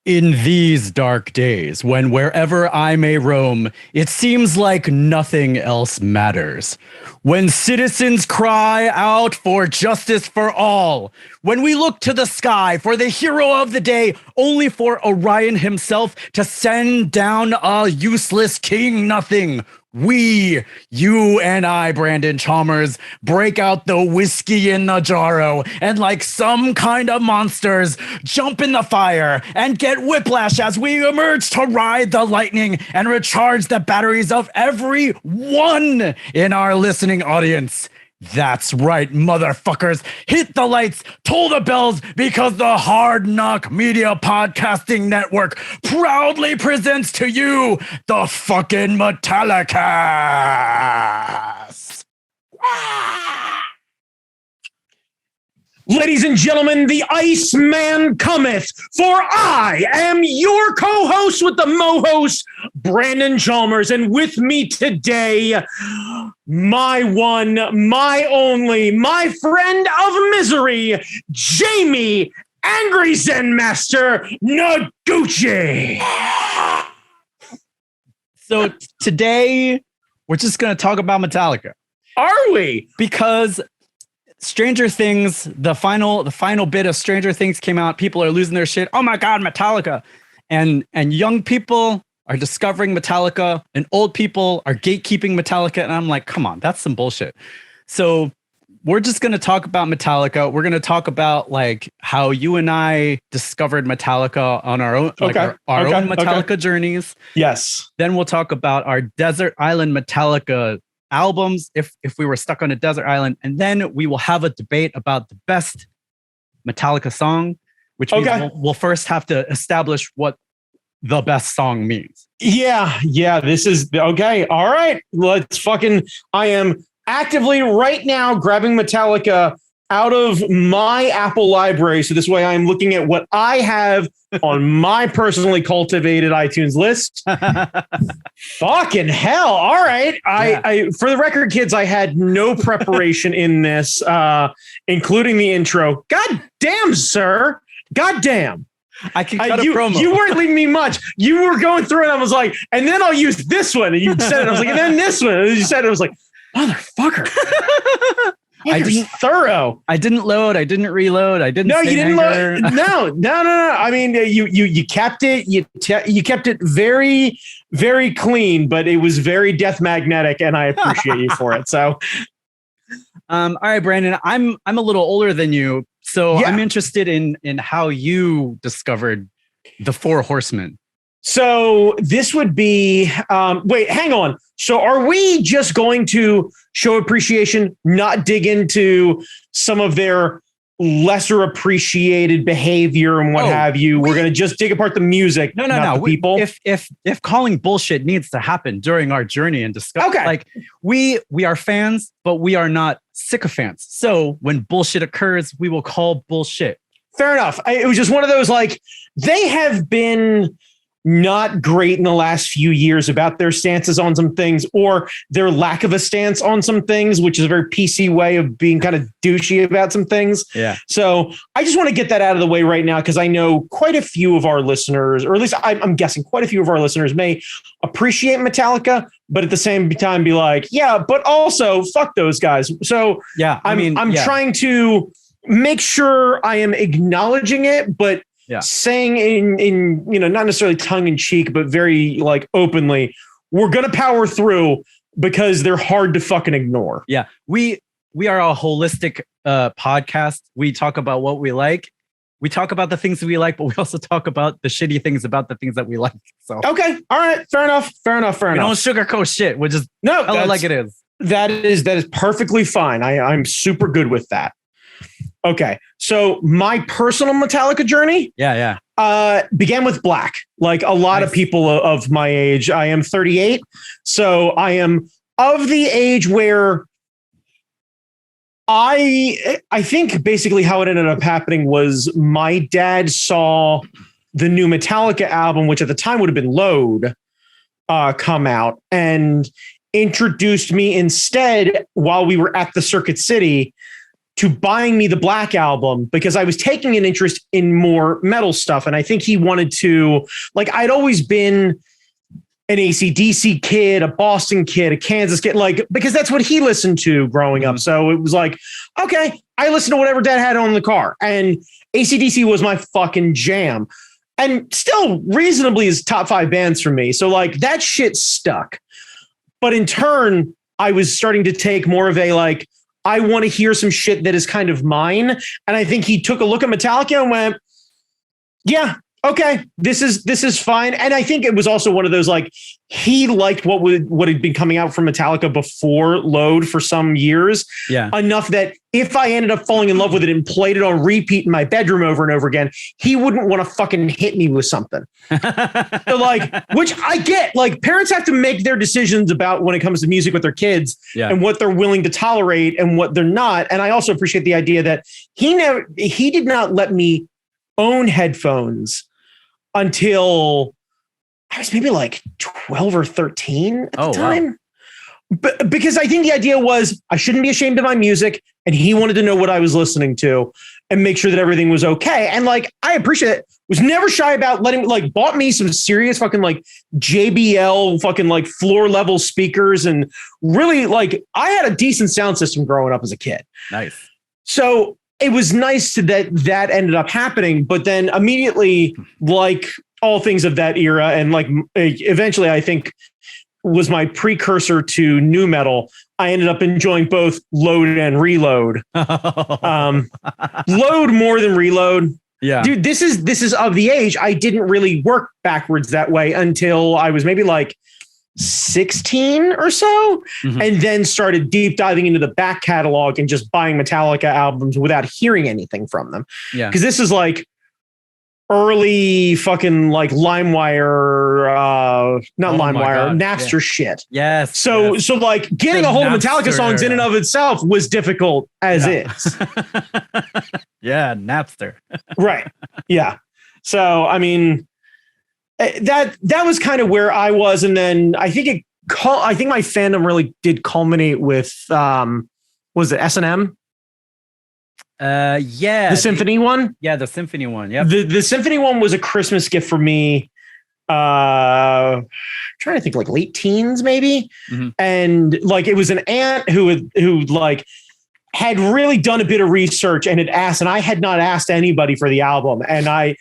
In these dark days, when wherever I may roam, it seems like nothing else matters. When citizens cry out for justice for all, when we look to the sky for the hero of the day, only for Orion himself to send down a useless king nothing, we, you and I, Brandon Chalmers, break out the whiskey in the jarro and like some kind of monsters, jump in the fire and get whiplash as we emerge to ride the lightning and recharge the batteries of every one in our listening audience. That's right, motherfuckers. Hit the lights, toll the bells, because the Hard Knock Media Podcasting Network proudly presents to you the fucking Metallicast. Ladies and gentlemen, the Iceman cometh, for I am your co-host with the mo-host, Brandon Chalmers, and with me today, my one, my only, my friend of misery, Jamie Angry Zen Master Noguchi. So today, we're just going to talk about Metallica. Are we? Because Stranger Things, the final bit of Stranger Things came out. People are losing their shit. Oh my God, Metallica. And young people are discovering Metallica and old people are gatekeeping Metallica. And I'm like, come on, that's some bullshit. So we're just going to talk about Metallica. We're going to talk about like how you and I discovered Metallica on our own, like our own Metallica journeys. Yes. Then we'll talk about our Desert Island Metallica albums if we were stuck on a desert island, and then we will have a debate about the best Metallica song, which means we'll first have to establish what the best song means. Yeah, this is okay. All right, I am actively right now grabbing Metallica out of my Apple library, so this way I'm looking at what I have on my personally cultivated iTunes list. Fucking hell. All right. I for the record, kids, I had no preparation in this, including the intro. God damn, sir. God damn. I can cut a promo. You weren't leaving me much. You were going through it. I was like, and then I'll use this one. And you said it. I was like, and then this one. And you said it. I was like, motherfucker. I didn't thorough. I didn't load. I didn't reload. I didn't. No, you didn't load. No. I mean, you kept it. You kept it very, very clean, but it was very death magnetic, and I appreciate you for it. So, all right, Brandon. I'm a little older than you, so yeah. I'm interested in how you discovered the Four Horsemen. So this would be. Wait, hang on. So are we just going to show appreciation, not dig into some of their lesser appreciated behavior and what have you? We're going to just dig apart the music. No. The people. If calling bullshit needs to happen during our journey and discuss, like we are fans, but we are not sycophants. So when bullshit occurs, we will call bullshit. Fair enough. It was just one of those, like, they have been not great in the last few years about their stances on some things, or their lack of a stance on some things, which is a very PC way of being kind of douchey about some things. Yeah. So I just want to get that out of the way right now, because I know quite a few of our listeners, or at least I'm guessing quite a few of our listeners may appreciate Metallica, but at the same time be like, yeah, but also fuck those guys. So yeah, I'm trying to make sure I am acknowledging it, but saying in not necessarily tongue in cheek, but very like openly, we're going to power through because they're hard to fucking ignore. Yeah. We are a holistic podcast. We talk about what we like. We talk about the things that we like, but we also talk about the shitty things about the things that we like. So, okay. All right. Fair enough. We don't sugarcoat shit. We're just tell it like it is. That is perfectly fine. I'm super good with that. Okay, so my personal Metallica journey, began with Black. Like a lot of people of my age, I am 38, so I am of the age where I think basically how it ended up happening was my dad saw the new Metallica album, which at the time would have been Load, come out, and introduced me instead while we were at the Circuit City to buying me the Black Album because I was taking an interest in more metal stuff. And I think he wanted to, like, I'd always been an AC/DC kid, a Boston kid, a Kansas kid, like, because that's what he listened to growing up. So it was like, okay, I listened to whatever dad had on in the car. And AC/DC was my fucking jam. And still reasonably is top 5 bands for me. So like that shit stuck. But in turn, I was starting to take more of a like, I want to hear some shit that is kind of mine. And I think he took a look at Metallica and went, yeah, okay, this is fine. And I think it was also one of those, like, he liked what had been coming out from Metallica before Load for some years. Yeah. Enough that if I ended up falling in love with it and played it on repeat in my bedroom over and over again, he wouldn't want to fucking hit me with something. So like, which I get, like, parents have to make their decisions about when it comes to music with their kids and what they're willing to tolerate and what they're not. And I also appreciate the idea that he did not let me own headphones until I was maybe like 12 or 13 at the time. Wow. But because I think the idea was I shouldn't be ashamed of my music, and he wanted to know what I was listening to and make sure that everything was okay. And like, I appreciate it. Was never shy about letting, like, bought me some serious fucking like JBL fucking like floor level speakers. And really, like, I had a decent sound system growing up as a kid. Nice. So it was nice that ended up happening, but then immediately, like all things of that era, and like eventually I think was my precursor to nu metal, I ended up enjoying both Load and Reload. Load more than Reload. Yeah. Dude, this is of the age. I didn't really work backwards that way until I was maybe like 16 or so, and then started deep diving into the back catalog and just buying Metallica albums without hearing anything from them. Yeah. Because this is like early fucking like LimeWire, Napster shit. Yes. So like getting a hold of Metallica songs in and of itself was difficult as is. Yeah, Napster. Right. Yeah. So, I mean, that was kind of where I was. And then I think my fandom really did culminate with, was it S&M? Yeah. The Symphony one? Yeah, the Symphony one. Yeah. The Symphony one was a Christmas gift for me. Trying to think, like late teens, maybe. And like, it was an aunt who like had really done a bit of research and had asked, and I had not asked anybody for the album. And I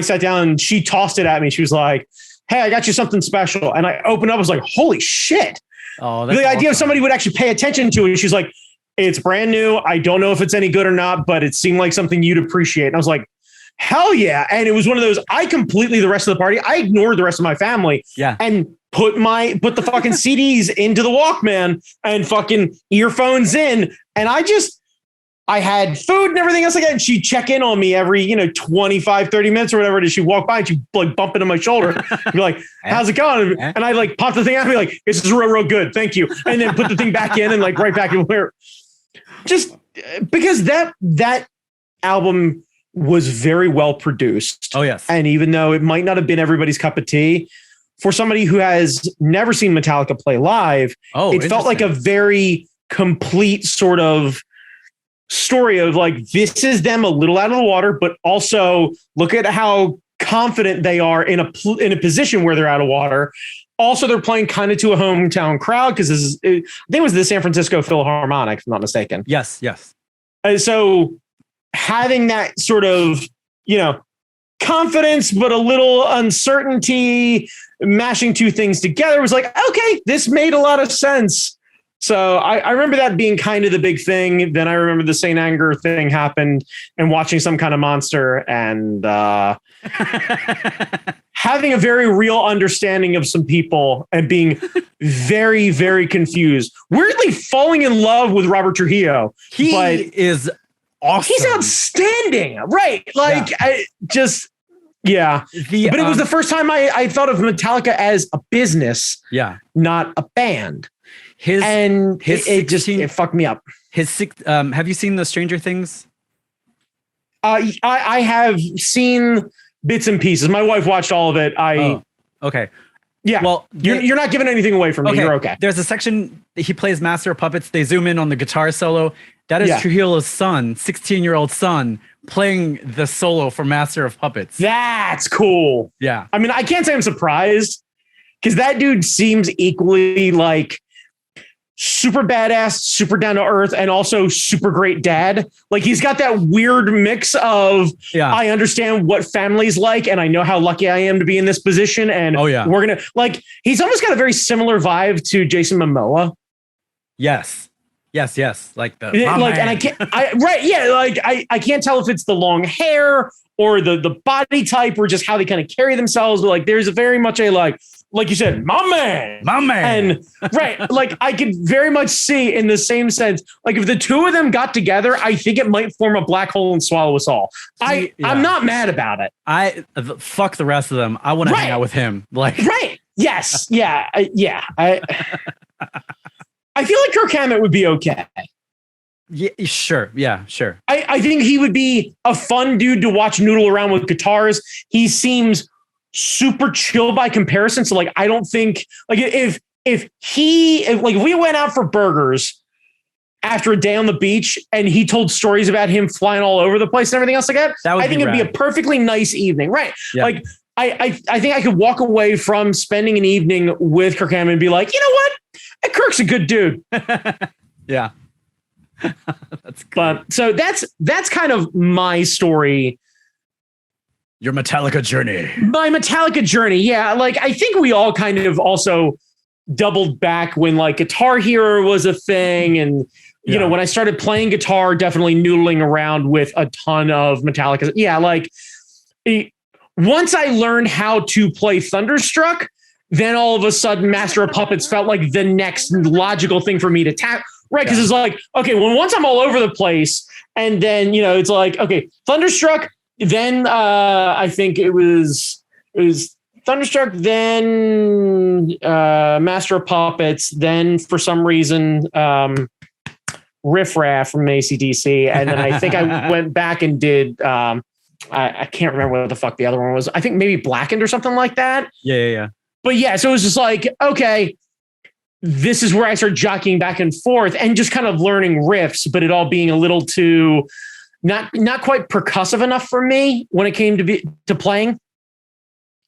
sat down and she tossed it at me. She was like, hey, I got you something special. And I opened up, I was like, holy shit. Oh, the idea of somebody would actually pay attention to it. And she's like, it's brand new. I don't know if it's any good or not, but it seemed like something you'd appreciate. And I was like, hell yeah. And it was one of those, the rest of the party, I ignored the rest of my family. Yeah. And put the fucking CDs into the Walkman and fucking earphones in. And I had food and everything else like that. And she'd check in on me every, 25, 30 minutes or whatever it is. She'd walk by and she'd like bump into my shoulder and be like, how's it going? And I like pop the thing out and be like, this is real good. Thank you. And then put the thing back in and like right back in where, just because that album was very well produced. Oh, yes. And even though it might not have been everybody's cup of tea, for somebody who has never seen Metallica play live, it felt like a very complete sort of story of like, this is them a little out of the water, but also look at how confident they are in a position where they're out of water. Also, they're playing kind of to a hometown crowd because I think it was the San Francisco Philharmonic, if I'm not mistaken. Yes. And so having that sort of, confidence, but a little uncertainty, mashing two things together was like, okay, this made a lot of sense. So I remember that being kind of the big thing. Then I remember the Saint Anger thing happened and watching Some Kind of Monster and having a very real understanding of some people and being very, very confused. Weirdly falling in love with Robert Trujillo. He is awesome. He's outstanding. Right. Like but it was the first time I thought of Metallica as a business, not a band. It fucked me up. Have you seen the Stranger Things? I have seen bits and pieces. My wife watched all of it. Okay. Yeah. Well, you're not giving anything away from me. You're okay. There's a section he plays Master of Puppets. They zoom in on the guitar solo, That is Yeah. Trujillo's son, 16-year-old son, playing the solo for Master of Puppets. That's cool. Yeah. I mean, I can't say I'm surprised because that dude seems equally like super badass, super down to earth, and also super great dad. Like he's got that weird mix of I understand what family's like, and I know how lucky I am to be in this position. And we're gonna like he's almost got a very similar vibe to Jason Momoa. Yes. Like the and I can't tell if it's the long hair or the body type or just how they kind of carry themselves. But like there's a very much a like you said, my man. And like I could very much see in the same sense, like if the two of them got together, I think it might form a black hole and swallow us all. I'm not mad about it. Fuck the rest of them. I want to hang out with him. Like, yes. Yeah. I feel like Kirk Hammett would be okay. Yeah, sure. Yeah, sure. I think he would be a fun dude to watch noodle around with guitars. He seems super chill by comparison. So like, I don't think like if we went out for burgers after a day on the beach and he told stories about him flying all over the place and everything else like that, I think it'd be a perfectly nice evening. Right. Yeah. Like I think I could walk away from spending an evening with Kirk Hammett and be like, you know what? Kirk's a good dude. Yeah. That's good. But so that's kind of my story. Your Metallica journey. My Metallica journey. Yeah. Like I think we all kind of also doubled back when like Guitar Hero was a thing. And, you know, when I started playing guitar, definitely noodling around with a ton of Metallica. Yeah. Like once I learned how to play Thunderstruck, then all of a sudden Master of Puppets felt like the next logical thing for me to tap. Right. Because it's like, okay, well, once I'm all over the place and then, you know, it's like, okay, Thunderstruck, then I think it was Thunderstruck, then Master of Puppets, then for some reason Riff Raff from AC/DC. And then I think I went back and did, I can't remember what the fuck the other one was. I think maybe Blackened or something like that. Yeah. But yeah, so it was just like, okay, this is where I started jockeying back and forth and just kind of learning riffs, but it all being a little too not quite percussive enough for me when it came to playing.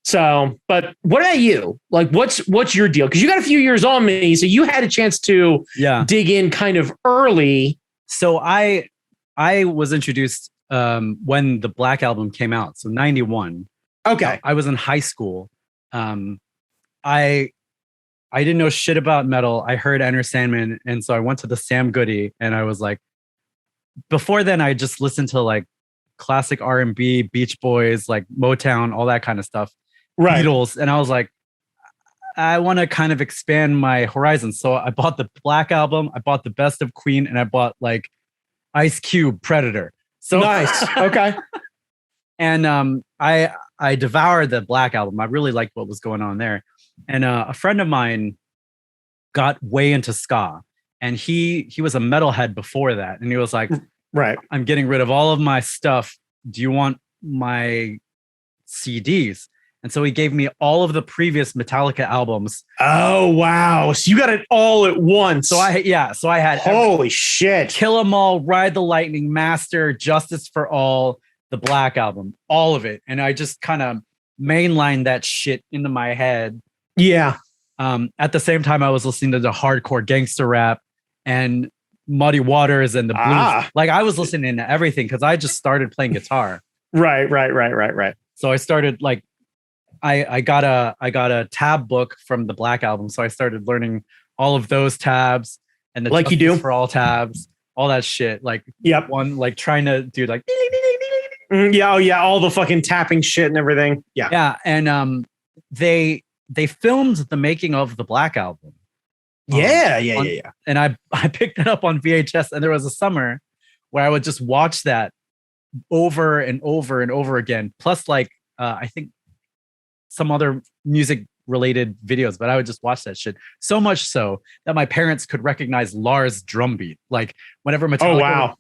So, but what about you? Like, what's your deal? Because you got a few years on me, so you had a chance to dig in kind of early. So I was introduced when the Black Album came out, so 91. Okay, I was in high school. I didn't know shit about metal. I heard Enter Sandman, and so I went to the Sam Goody, and I was like, before then I just listened to like classic R&B, Beach Boys, like Motown, all that kind of stuff, Beatles, and I was like, I want to kind of expand my horizons. So I bought the Black Album, I bought the Best of Queen, and I bought like Ice Cube, Predator. So nice, okay. And I devoured the Black Album. I really liked what was going on there. And a friend of mine got way into ska, and he was a metalhead before that. And he was like, I'm getting rid of all of my stuff. Do you want my CDs? And so he gave me all of the previous Metallica albums. Oh, wow. So you got it all at once. So I had holy shit. Kill 'Em All, Ride the Lightning, Master, Justice for All, the Black Album, all of it. And I just kind of mainlined that shit into my head. Yeah. At the same time, I was listening to the hardcore gangster rap and Muddy Waters and the blues. Like I was listening to everything because I just started playing guitar. Right. So I started like, I got a tab book from the Black Album. So I started learning all of those tabs and the like you do for all tabs, all that shit. Like one, like trying to do like, all the fucking tapping shit and everything. Yeah. And they filmed the making of the Black Album. Yeah. And I picked it up on VHS, and there was a summer where I would just watch that over and over and over again. Plus, like, I think some other music related videos, but I would just watch that shit so much so that my parents could recognize Lars' drum beat. Like whenever Metallica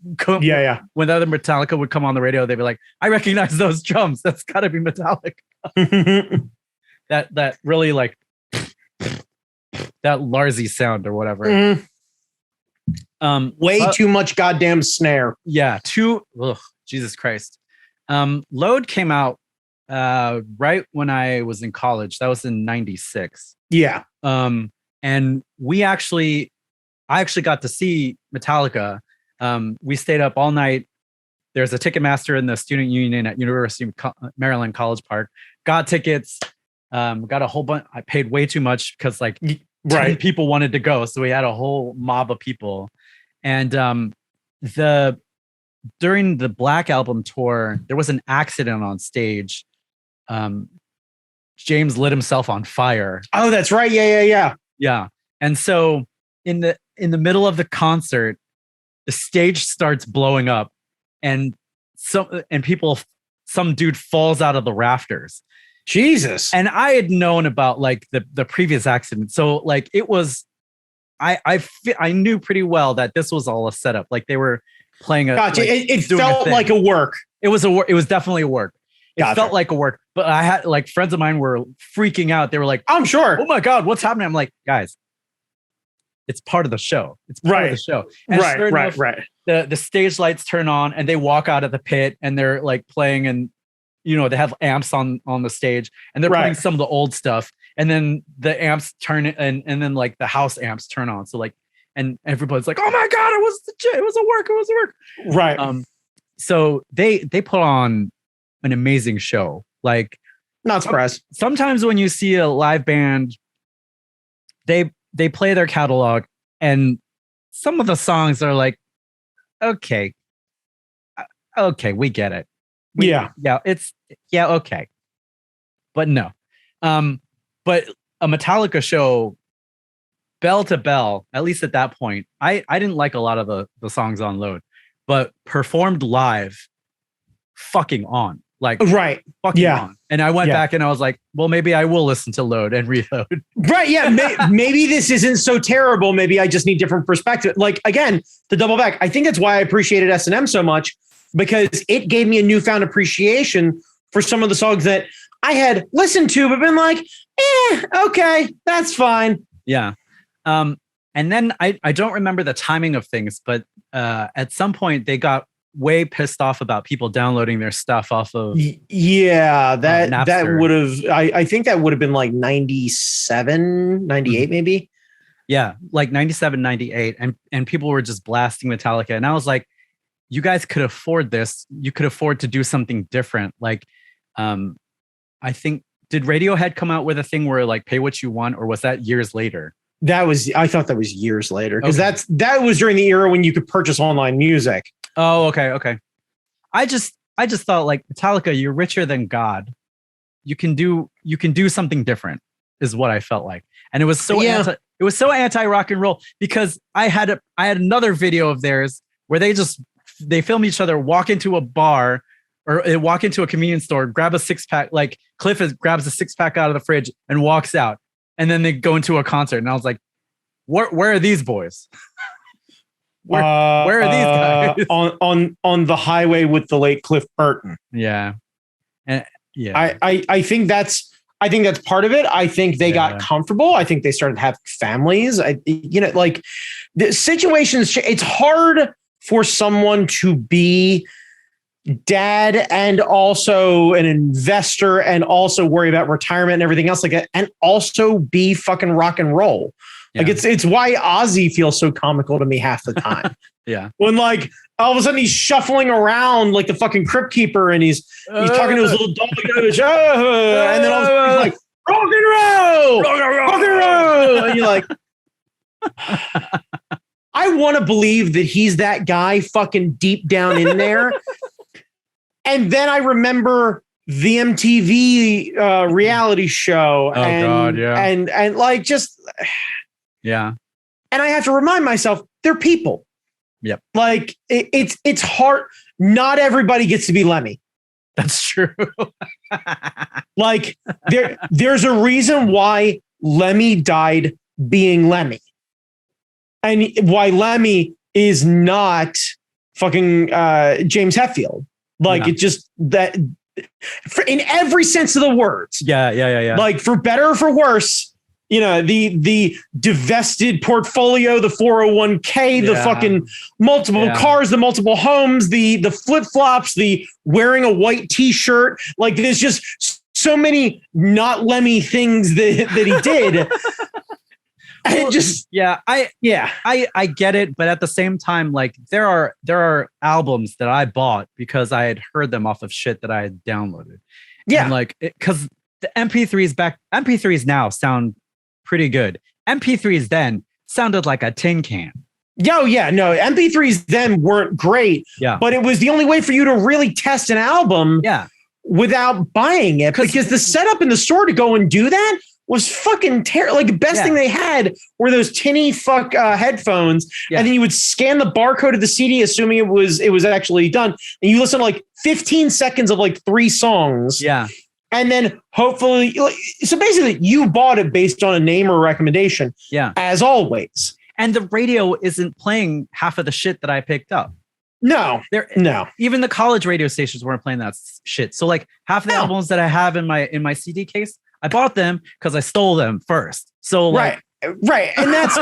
whenever Metallica would come on the radio, they'd be like, I recognize those drums. That's gotta be Metallica. that really like that Larsy sound or whatever. Way too much goddamn snare. Yeah, Jesus Christ. Load came out right when I was in college. That was in 96. Yeah. And I actually got to see Metallica. We stayed up all night. There's a Ticketmaster in the student union at University of Maryland College Park. Got tickets. Got a whole bunch. I paid way too much because like 10 people wanted to go, so we had a whole mob of people. And during the Black Album tour, there was an accident on stage. James lit himself on fire. Oh, that's right. Yeah. And so in the middle of the concert, the stage starts blowing up, and some dude falls out of the rafters. Jesus. And I had known about like the previous accident, so like it was. I knew pretty well that this was all a setup. Like they were playing a. Gotcha. Like, it felt like a work. It was definitely a work. It felt like a work. But I had like friends of mine were freaking out. They were like, "I'm sure. Oh my god, what's happening?" I'm like, guys, it's part of the show. It's part of the show. And right. The stage lights turn on, and they walk out of the pit, and they're like playing, and they have amps on the stage, and they're playing some of the old stuff. And then the amps turn and then like the house amps turn on. So like, and everybody's like, "Oh my god, it was a work. Right. So they put on an amazing show. Like, not surprised. Sometimes when you see a live band, they play their catalog, and some of the songs are like, okay, we get it. Okay. But no. But a Metallica show, bell to bell, at least at that point, I didn't like a lot of the songs on Load, but performed live, fucking on. Like, fucking on. And I went back and I was like, well, maybe I will listen to Load and Reload. Right, yeah. Maybe this isn't so terrible. Maybe I just need different perspective. Like, again, to double back, I think that's why I appreciated S&M so much, because it gave me a newfound appreciation for some of the songs that I had listened to, but been like, okay, that's fine. Yeah. And then I don't remember the timing of things, but at some point they got way pissed off about people downloading their stuff off of that would have I think that would have been like 97, 98 maybe. Yeah, like 97, 98. And people were just blasting Metallica. And I was like, you guys could afford this. You could afford to do something different. Like, I think, did Radiohead come out with a thing where like pay what you want, or was that years later? I thought that was years later, because that was during the era when you could purchase online music. Oh, okay. I just thought like, Metallica, you're richer than God. You can do something different, is what I felt like. And it was so anti rock and roll, because I had another video of theirs where they film each other walk into a bar or walk into a convenience store, grab a 6-pack, like Cliff grabs a 6-pack out of the fridge and walks out. And then they go into a concert. And I was like, where are these boys? Where are these guys? On the highway with the late Cliff Burton. Yeah. And yeah. I think that's part of it. I think they got comfortable. I think they started having families. Like the situations, it's hard for someone to be dad and also an investor and also worry about retirement and everything else like that, and also be fucking rock and roll. Yeah. Like it's why Ozzy feels so comical to me half the time. Yeah. When like all of a sudden he's shuffling around like the fucking crypt keeper, and he's talking to his little dog, and then all of a sudden he's like, rock and roll, and you're like, I want to believe that he's that guy fucking deep down in there. And then I remember the MTV reality show. And like just. Yeah. And I have to remind myself, they're people. Yep. Like it's hard. Not everybody gets to be Lemmy. That's true. Like there's a reason why Lemmy died being Lemmy. And why Lemmy is not fucking James Hetfield. Like it just that in every sense of the words. Yeah. Like for better or for worse, the divested portfolio, the 401k, the fucking multiple cars, the multiple homes, the flip-flops, the wearing a white t-shirt. Like there's just so many not Lemmy things that he did. Well, I get it, but at the same time, like there are albums that I bought because I had heard them off of shit that I had downloaded. Yeah, and like because the MP3s now sound pretty good. MP3s then sounded like a tin can. No, MP3s then weren't great. Yeah, but it was the only way for you to really test an album. Yeah, without buying it, because the setup in the store to go and do that was fucking terrible. Like the best thing they had were those tinny headphones, and then you would scan the barcode of the CD, assuming it was actually done, and you listen to like 15 seconds of like 3 songs. Yeah. And then hopefully, so basically you bought it based on a name or recommendation. Yeah. As always. And the radio isn't playing half of the shit that I picked up. No. Even the college radio stations weren't playing that shit. So like half the albums that I have in my CD case, I bought them because I stole them first. So like, right. And that's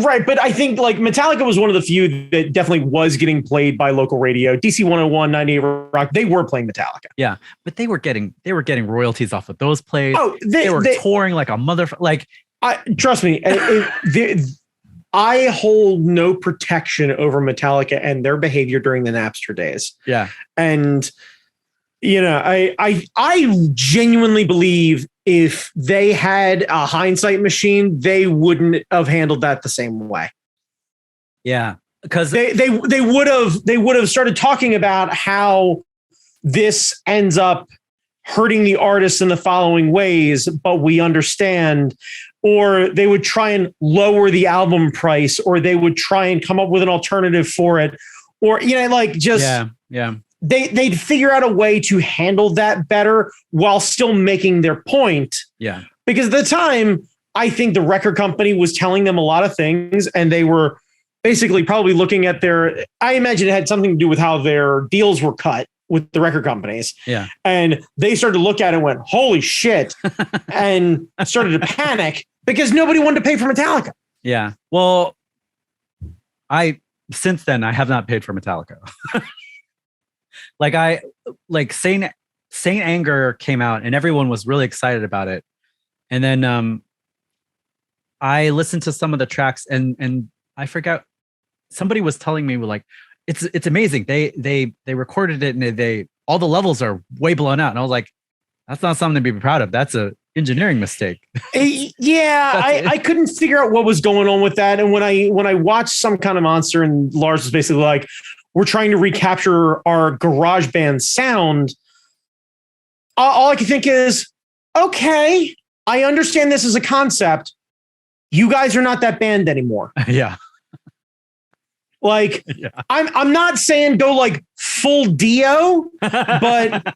right. But I think like Metallica was one of the few that definitely was getting played by local radio. DC 101, 98 Rock, they were playing Metallica. Yeah. But they were getting royalties off of those plays. Oh, they were touring like a motherfucker. Like, trust me, I hold no protection over Metallica and their behavior during the Napster days. Yeah. And I genuinely believe if they had a hindsight machine, they wouldn't have handled that the same way. Yeah, because they would have started talking about how this ends up hurting the artists in the following ways, but we understand. Or they would try and lower the album price, or they would try and come up with an alternative for it, or They'd figure out a way to handle that better while still making their point. Yeah. Because at the time, I think the record company was telling them a lot of things, and they were basically probably looking at I imagine it had something to do with how their deals were cut with the record companies. Yeah. And they started to look at it and went, holy shit. And started to panic because nobody wanted to pay for Metallica. Yeah. Well, since then, I have not paid for Metallica. Saint Anger came out and everyone was really excited about it. And then I listened to some of the tracks and I forgot, somebody was telling me like, it's amazing. They recorded it and all the levels are way blown out. And I was like, that's not something to be proud of. That's a engineering mistake. I couldn't figure out what was going on with that. And when I watched Some Kind of Monster, and Lars was basically like, we're trying to recapture our garage band sound. All I can think is, okay, I understand this is a concept. You guys are not that band anymore. Yeah. Like, yeah. I'm not saying go like full Dio, but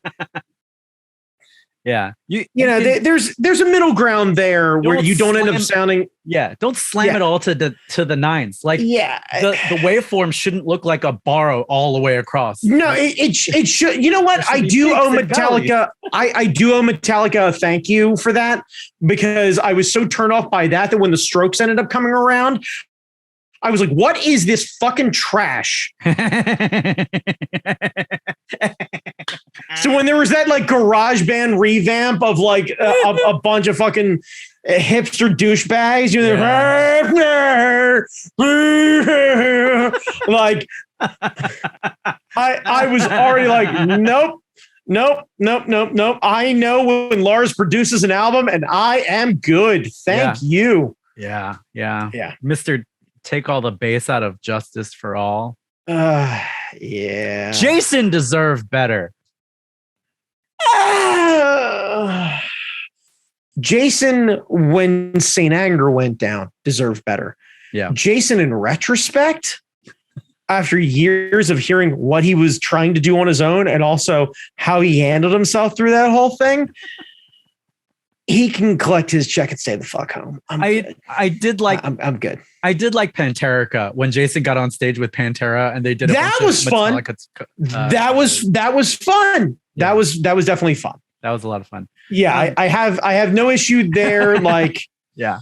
yeah, there's a middle ground there where you don't end up sounding. Yeah, don't slam it all to the nines. Like, the waveform shouldn't look like a bar all the way across. No, it should. You know what? I do owe Metallica. I do owe Metallica a thank you for that, because I was so turned off by that when the Strokes ended up coming around, I was like, what is this fucking trash? So when there was that like garage band revamp of like a bunch of fucking hipster douchebags, like I was already like, nope. I know when Lars produces an album and I am good. Thank you. Yeah. Mr. Take all the bass out of Justice for All. Yeah. Jason deserved better. Jason, when Saint Anger went down, deserved better. Yeah. Jason, in retrospect, after years of hearing what he was trying to do on his own and also how he handled himself through that whole thing, he can collect his check and stay the fuck home. I'm good. I'm good. I did like Pantera when Jason got on stage with Pantera and they did that was fun. That was fun. Yeah. That was definitely fun. That was a lot of fun. Yeah, I have no issue there. Like, Yeah.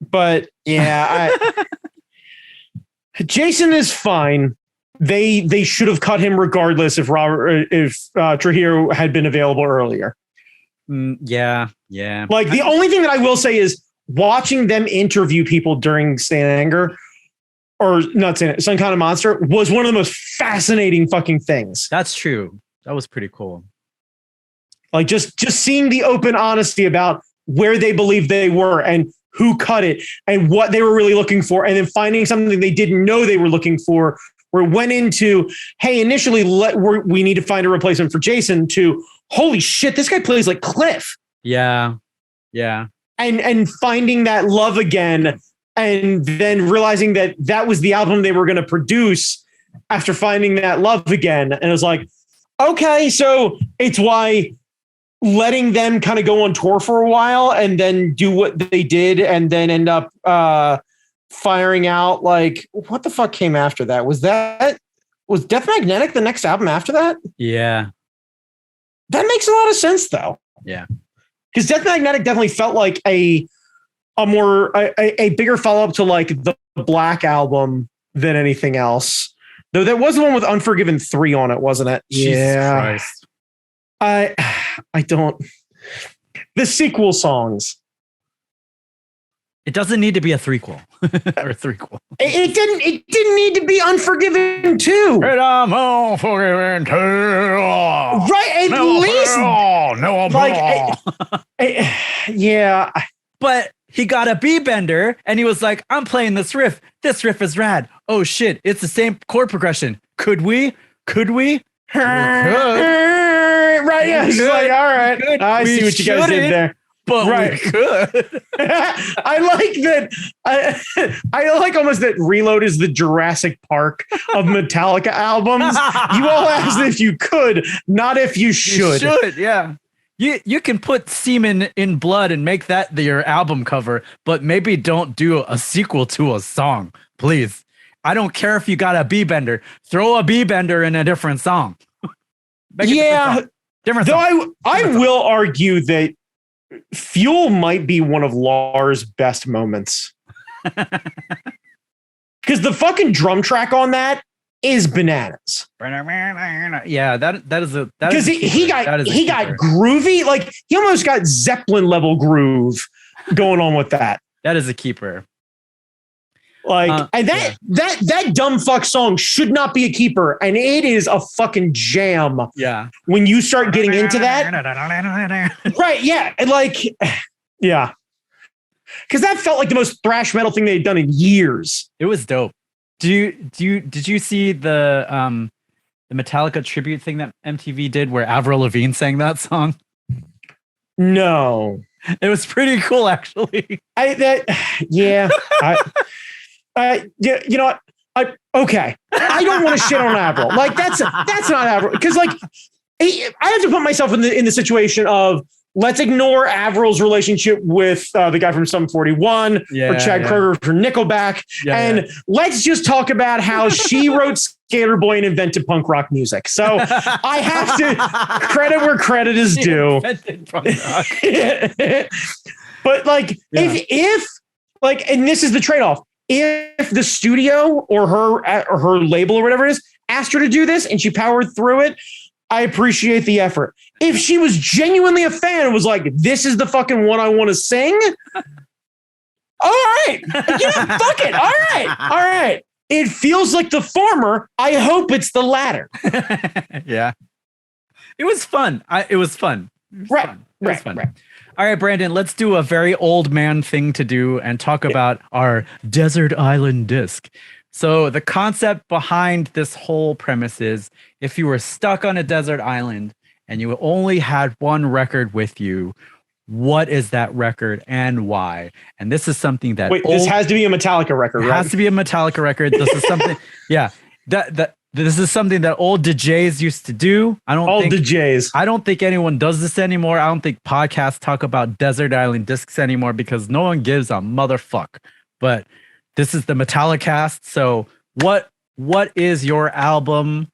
But yeah, Jason is fine. They should have cut him regardless if Trujillo had been available earlier. Yeah. Like the only thing that I will say is watching them interview people during Stand Anger, or not Stand, Some Kind of Monster, was one of the most fascinating fucking things. That's true. That was pretty cool. Like just seeing the open honesty about where they believe they were and who cut it and what they were really looking for, and then finding something they didn't know they were looking for, where it went into, hey, initially we need to find a replacement for Jason, to holy shit, this guy plays like Cliff. Yeah. And finding that love again, and then realizing that that was the album they were going to produce after finding that love again. And it was like, okay, so it's why letting them kind of go on tour for a while and then do what they did and then end up firing out, like, what the fuck came after that? Was Death Magnetic the next album after that? Yeah. That makes a lot of sense though. Yeah. Because Death Magnetic definitely felt like a bigger follow-up to like the Black album than anything else. Though that was the one with Unforgiven 3 on it, wasn't it? Jesus Christ. I don't. The sequel songs. It doesn't need to be a threequel or threequel. It didn't need to be Unforgiven 2. And I'm Unforgiven 2. Right, at no least. No, like, yeah. But he got a B-bender and he was like, I'm playing this riff. This riff is rad. Oh shit, it's the same chord progression. Could we? We could. Right, yeah. He's like, all right. I see what you guys did there. But we could. I like that. I like almost that Reload is the Jurassic Park of Metallica albums. You all asked if you could, not if you should. You should, yeah. You can put semen in blood and make that your album cover, but maybe don't do a sequel to a song, please. I don't care if you got a B-bender. Throw a B-bender in a different song. Different song. Though I will argue that Fuel might be one of Lars' best moments. Because the fucking drum track on that is bananas. Yeah, that is a because he got groovy, like he almost got Zeppelin level groove going on with that. That is a keeper. Like, and that dumb fuck song should not be a keeper, and it is a fucking jam. Yeah, when you start getting into that, right? Yeah, and like, yeah, because that felt like the most thrash metal thing they had done in years. It was dope. Did you see the Metallica tribute thing that MTV did where Avril Lavigne sang that song? No, it was pretty cool actually. Yeah, you know what? Okay. I don't want to shit on Avril. Like that's not Avril, because like I have to put myself in the situation of, let's ignore Avril's relationship with the guy from Sum 41 or Chad Kroeger for Nickelback, and let's just talk about how she wrote Skater Boy and invented punk rock music. So I have to credit where credit is due. But like, if like, and this is the trade-off. If the studio or her label or whatever it is asked her to do this and she powered through it, I appreciate the effort. If she was genuinely a fan and was like, this is the fucking one I want to sing, all right. Yeah, fuck it. All right. It feels like the former. I hope it's the latter. Yeah. It was fun. It was fun. Right. All right, Brandon, let's do a very old man thing to do and talk about our Desert Island Disc. So the concept behind this whole premise is, if you were stuck on a desert island and you only had one record with you, what is that record and why? And this is something that this has to be a Metallica record, right? It has to be a Metallica record. This is something, this is something that old DJs used to do. I don't think anyone does this anymore. I don't think podcasts talk about Desert Island Discs anymore because no one gives a motherfuck. But this is the Metallicast. So what is your album?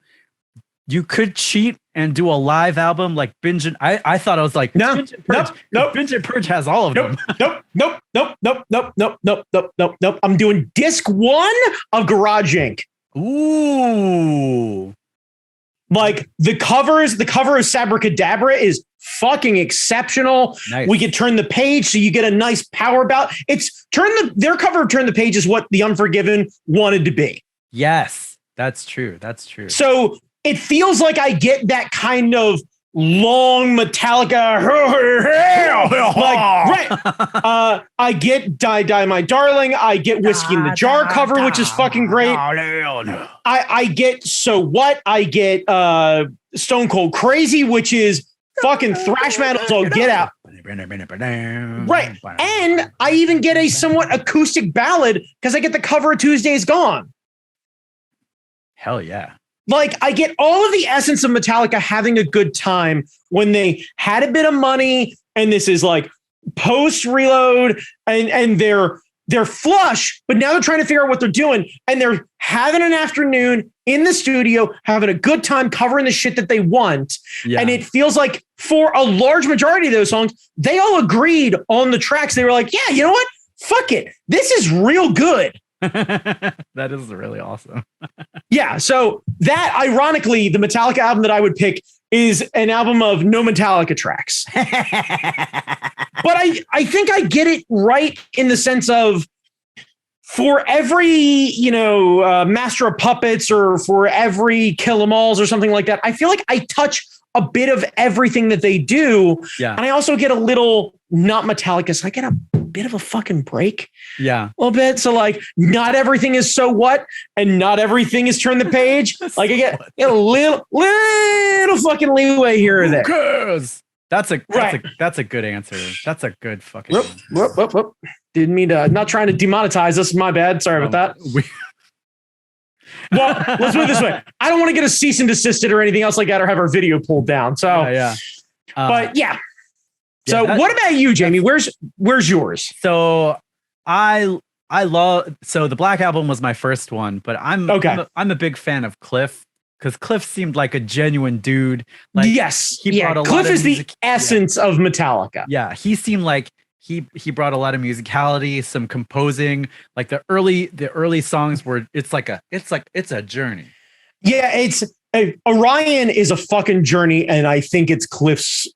You could cheat and do a live album like Binge and I thought I was like, no, Binge and Purge. nope. Binge and Purge has all of them. Nope. I'm doing disc 1 of Garage Inc. Ooh. Like the cover of Sabracadabra is fucking exceptional. Nice. We could turn the page so you get a nice power ballad. Their cover of Turn the Page is what The Unforgiven wanted to be. Yes, that's true. So it feels like I get that kind of long Metallica, like, right. I get Die My Darling. I get Whiskey in the Jar cover, which is fucking great. I get So What? I get Stone Cold Crazy, which is fucking thrash metal. So get out. Right. And I even get a somewhat acoustic ballad because I get the cover of Tuesday's Gone. Hell yeah. Like, I get all of the essence of Metallica having a good time when they had a bit of money, and this is like post-Reload, and they're flush, but now they're trying to figure out what they're doing, and they're having an afternoon in the studio, having a good time covering the shit that they want. Yeah. And it feels like for a large majority of those songs, they all agreed on the tracks. They were like, yeah, you know what? Fuck it. This is real good. That is really awesome. Yeah. So that, ironically, the Metallica album that I would pick is an album of no Metallica tracks. But I think I get it right in the sense of, for every, Master of Puppets or for every Kill 'Em Alls or something like that, I feel like I touch a bit of everything that they do. Yeah. And I also get a little not Metallica, so I get a bit of a fucking break. Yeah. A little bit. So like, not everything is So What, and not everything is Turn the Page. Like I get a little fucking leeway here or there. Who cares? That's a good answer. That's a good fucking Whoop. Didn't mean to, not trying to demonetize us. My bad. Sorry about that. Well, let's put it this way. I don't want to get a cease and desisted or anything else like that, or have our video pulled down. So, yeah. But yeah. So what about you, Jamie? Where's yours? So I love, so the Black Album was my first one, but I'm a big fan of Cliff, because Cliff seemed like a genuine dude. Like, yes. He brought a Cliff lot of is the essence of Metallica. Yeah. He seemed like he brought a lot of musicality, some composing. Like the early songs were, it's a journey. Yeah. Orion is a fucking journey. And I think it's Cliff's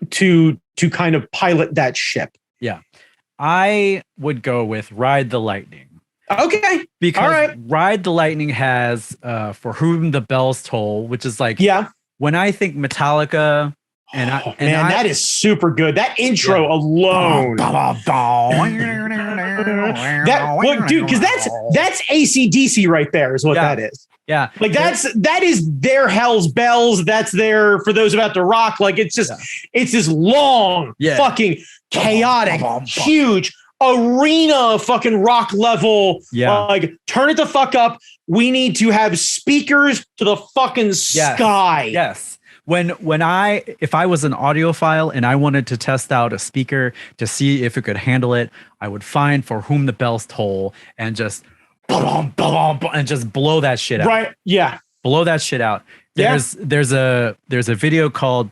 to kind of pilot that ship. Yeah. I would go with Ride the Lightning. Okay. Because all right. Ride the Lightning has For Whom the Bells Toll, which is like, when I think Metallica, that is super good. That intro alone. Dude, because that's AC/DC right there is what that is. Yeah. Like that is their Hell's Bells. That's their, for those about to rock. Like it's just, it's this long, fucking chaotic, huge arena, fucking rock level. Yeah. Like turn it the fuck up. We need to have speakers to the fucking sky. Yes. If I was an audiophile and I wanted to test out a speaker to see if it could handle it, I would find For Whom the Bells Toll and just blow that shit out. Right. Yeah. Blow that shit out. There's a video called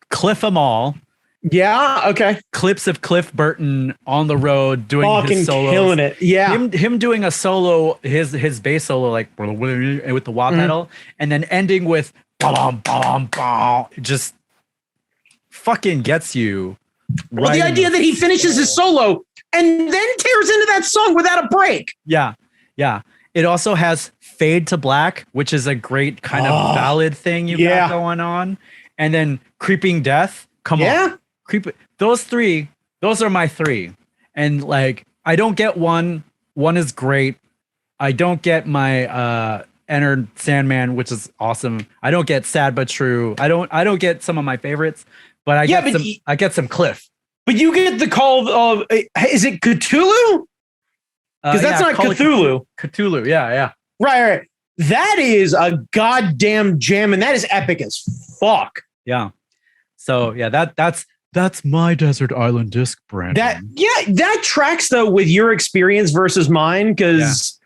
Cliff 'Em All. Yeah. Okay. Clips of Cliff Burton on the road doing his solos. Killing it. Yeah. Him doing a solo, his bass solo, like with the wah pedal, and then ending with just fucking gets you. Well, the idea that he finishes his solo and then tears into that song without a break. Yeah. Yeah. It also has Fade to Black, which is a great kind of ballad thing you got going on. And then Creeping Death. Come on. Those are my three. And like, I don't get one. One is great. I don't get my Enter Sandman, which is awesome. I don't get Sad But True. I don't get some of my favorites, but I get some Cliff. But you get the call of, is it Cthulhu? Because that's not Cthulhu. Cthulhu, yeah. Right. That is a goddamn jam, and that is epic as fuck. Yeah. So yeah, that's my Desert Island Disc, Brandon. That tracks though with your experience versus mine, because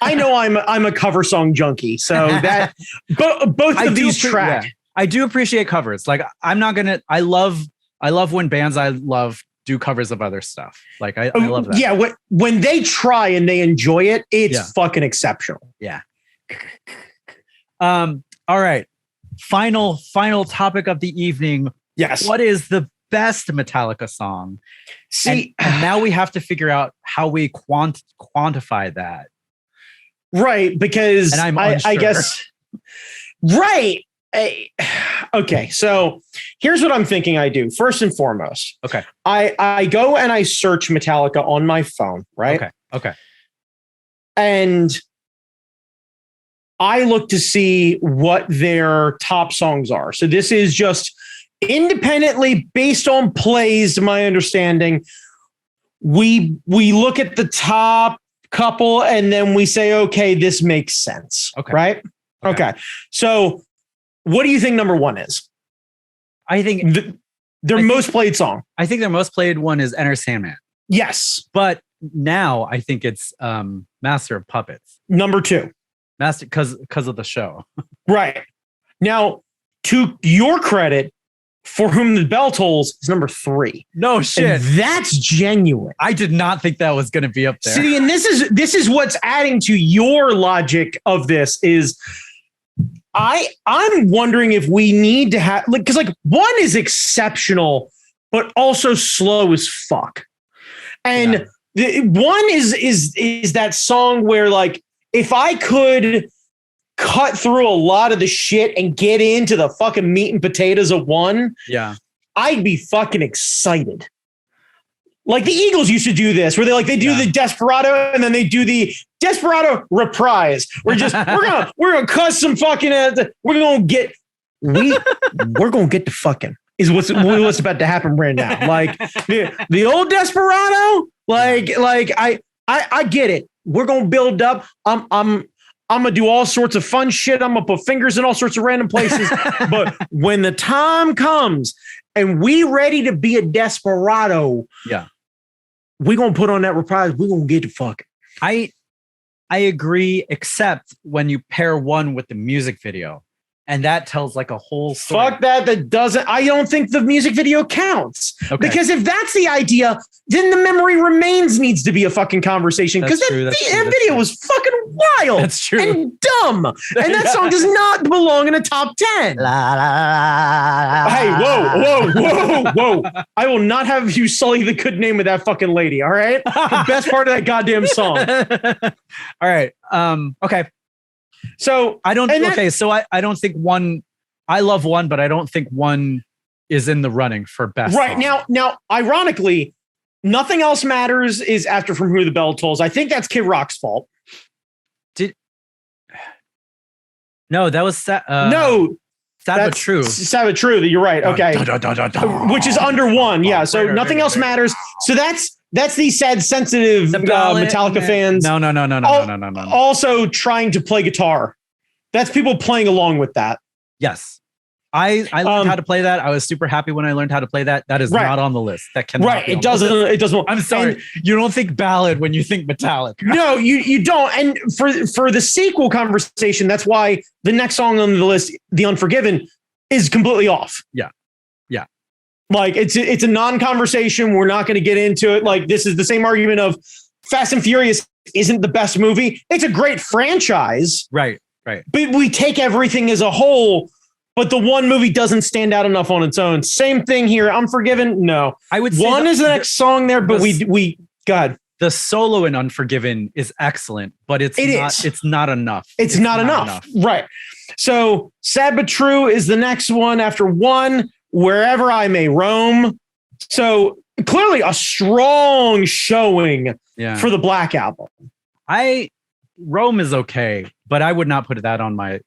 I know I'm a cover song junkie, so that both of these tracks. Yeah. I do appreciate covers. Like I love when bands I love do covers of other stuff. Like I love that. Yeah, when they try and they enjoy it, it's fucking exceptional. Yeah. All right. Final topic of the evening. Yes. What is the best Metallica song? See, and now we have to figure out how we quantify that. Right, because and I'm I guess right. Okay, so here's what I'm thinking I do. First and foremost, okay, I go and I search Metallica on my phone, right? Okay. And I look to see what their top songs are. So this is just independently based on plays, to my understanding. We look at the top couple and then we say, okay, this makes sense. Okay. Right? Okay. So what do you think number one is? I think their most played song. I think their most played one is Enter Sandman. Yes. But now I think it's Master of Puppets. Number two. Master because of the show. Right. Now, to your credit, For Whom the Bell Tolls is number three. No shit. And that's genuine. I did not think that was going to be up there. See, and this is what's adding to your logic of this is I'm wondering if we need to have because one is exceptional, but also slow as fuck. And one is that song where if I could cut through a lot of the shit and get into the fucking meat and potatoes of one, I'd be fucking excited. Like the Eagles used to do this, where they do the Desperado and then they do the Desperado reprise. We're gonna cut some fucking. We're gonna get the fucking is what's about to happen right now. Like the old Desperado. I get it. We're gonna build up. I'm gonna do all sorts of fun shit. I'm gonna put fingers in all sorts of random places. But when the time comes and we ready to be a Desperado, we're gonna put on that reprise. We're gonna get the fucking. I agree, except when you pair one with the music video. And that tells a whole story. Fuck that. That doesn't. I don't think the music video counts. Okay. Because if that's the idea, then the Memory Remains needs to be a fucking conversation. Because that video was fucking wild. That's true. And dumb. And that song does not belong in a top 10. Hey, whoa. I will not have you sully the good name of that fucking lady. All right. The best part of that goddamn song. All right. Okay. So I don't. So I don't think one. I love one, but I don't think one is in the running for best. Right song. now, ironically, Nothing Else Matters is after From Who the Bell Tolls. I think that's Kid Rock's fault. No, that was no. Sad but true. Sad but true. You're right. Okay, which is under one. Yeah. So Nothing Else Matters. So that's the sad, sensitive Metallica fans. No. Also trying to play guitar. That's people playing along with that. Yes. I learned how to play that. I was super happy when I learned how to play that. That is not on the list. That cannot. Right. It doesn't. I'm sorry. You don't think ballad when you think Metallica. No, you don't. And for the sequel conversation, that's why the next song on the list, The Unforgiven, is completely off. Yeah. It's a non-conversation. We're not going to get into it. This is the same argument of Fast and Furious isn't the best movie. It's a great franchise. Right. But we take everything as a whole, but the one movie doesn't stand out enough on its own. Same thing here. Unforgiven. No, I would say one is the next song there, but God, the solo in Unforgiven is excellent, but it's not enough. It's not enough. Right. So Sad But True is the next one after one. Wherever I May Roam. So clearly a strong showing for the Black Album. Rome is okay, but I would not put that on my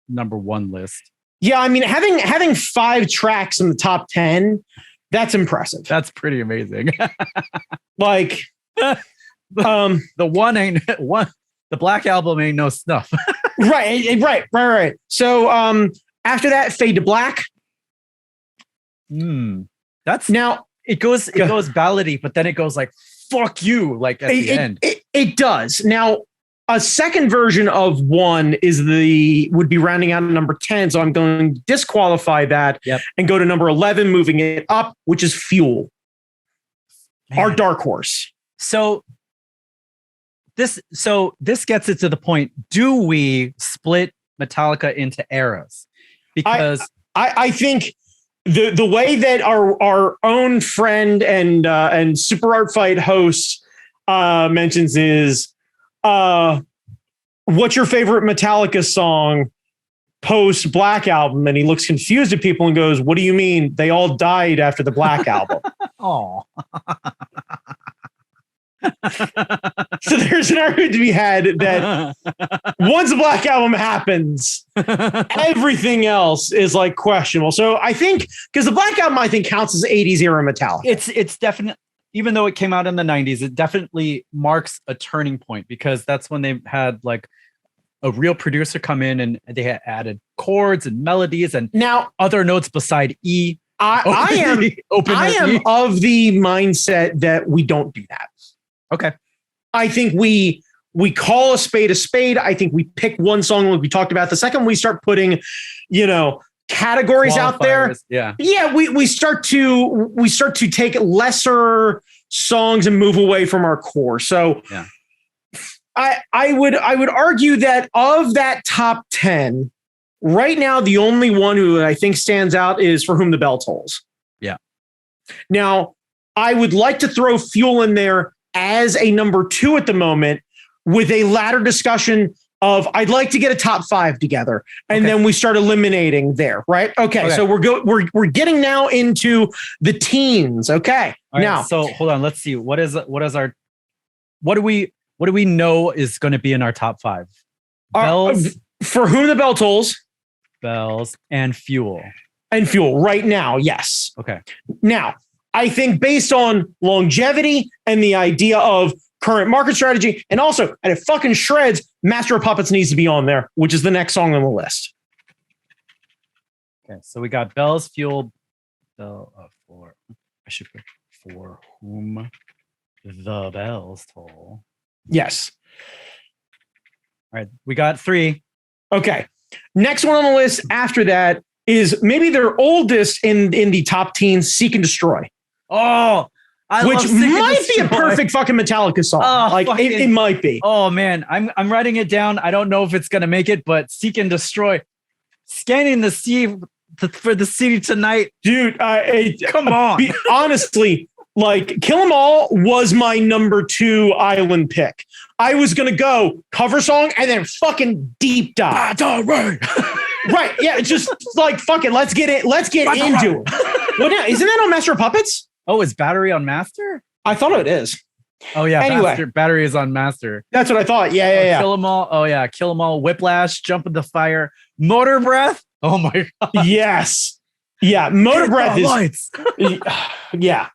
number one list. Yeah, I mean, having 5 tracks in the top 10, that's impressive. That's pretty amazing. The Black Album ain't no snuff. Right. So after that, Fade to Black. That's now it goes ballady, but then it goes fuck you at the end. It does. Now a second version of 1 would be rounding out number 10. So I'm going to disqualify that and go to number 11, moving it up, which is Fuel, our dark horse. So this gets it to the point. Do we split Metallica into eras? Because I think the way that our own friend and Super Art Fight host mentions is, what's your favorite Metallica song post Black Album? And he looks confused at people and goes, what do you mean? They all died after the Black Album. Oh. So there's an argument to be had that once the Black Album happens, everything else is like questionable. So I think because the Black Album, I think, counts as 80s era Metallica. It's definitely, even though it came out in the 90s, it definitely marks a turning point because that's when they had like a real producer come in and they had added chords and melodies and now other notes beside E. I am of the mindset that we don't do that. Okay. I think we call a spade a spade. I think we pick one song like we talked about. The second we start putting, categories out there. Yeah. We start to take lesser songs and move away from our core. So yeah. I would argue that of that top 10, right now, the only one who I think stands out is For Whom the Bell Tolls. Yeah. Now, I would like to throw Fuel in there as a number 2 at the moment with a latter discussion of I'd like to get a top 5 together. And then we start eliminating there, right? Okay. So we're getting now into the teens. Okay. All right, now, so hold on. Let's see. What do we know is going to be in our top 5? Bells, For Whom the Bell Tolls, Bells, and Fuel. Right now. Yes. Okay. Now, I think based on longevity and the idea of current market strategy, and also at it fucking shreds, Master of Puppets needs to be on there, which is the next song on the list. Okay, so we got Bells, Fuel, For Whom the Bells Toll. Yes. All right, we got 3. Okay. Next one on the list after that is maybe their oldest in the top teens, Seek and Destroy. Oh, which might be a perfect fucking Metallica song. It might be. Oh man, I'm writing it down. I don't know if it's gonna make it, but Seek and Destroy, scanning the sea for the city tonight, dude. Come on. Honestly, like Kill 'Em All was my number 2 island pick. I was gonna go cover song and then fucking deep dive. Right? Yeah, it's just like fuck it. Let's get it. Let's get into it. Well, now isn't that on Master of Puppets? Oh, is Battery on Master? I thought it is. Oh yeah. Anyway, Battery is on Master. That's what I thought. Yeah. Kill 'Em All. Oh yeah, Kill 'Em All. Whiplash, Jump in the Fire, Motor Breath. Oh my god. Yes. Yeah. Motor Breath is. Lights. Yeah.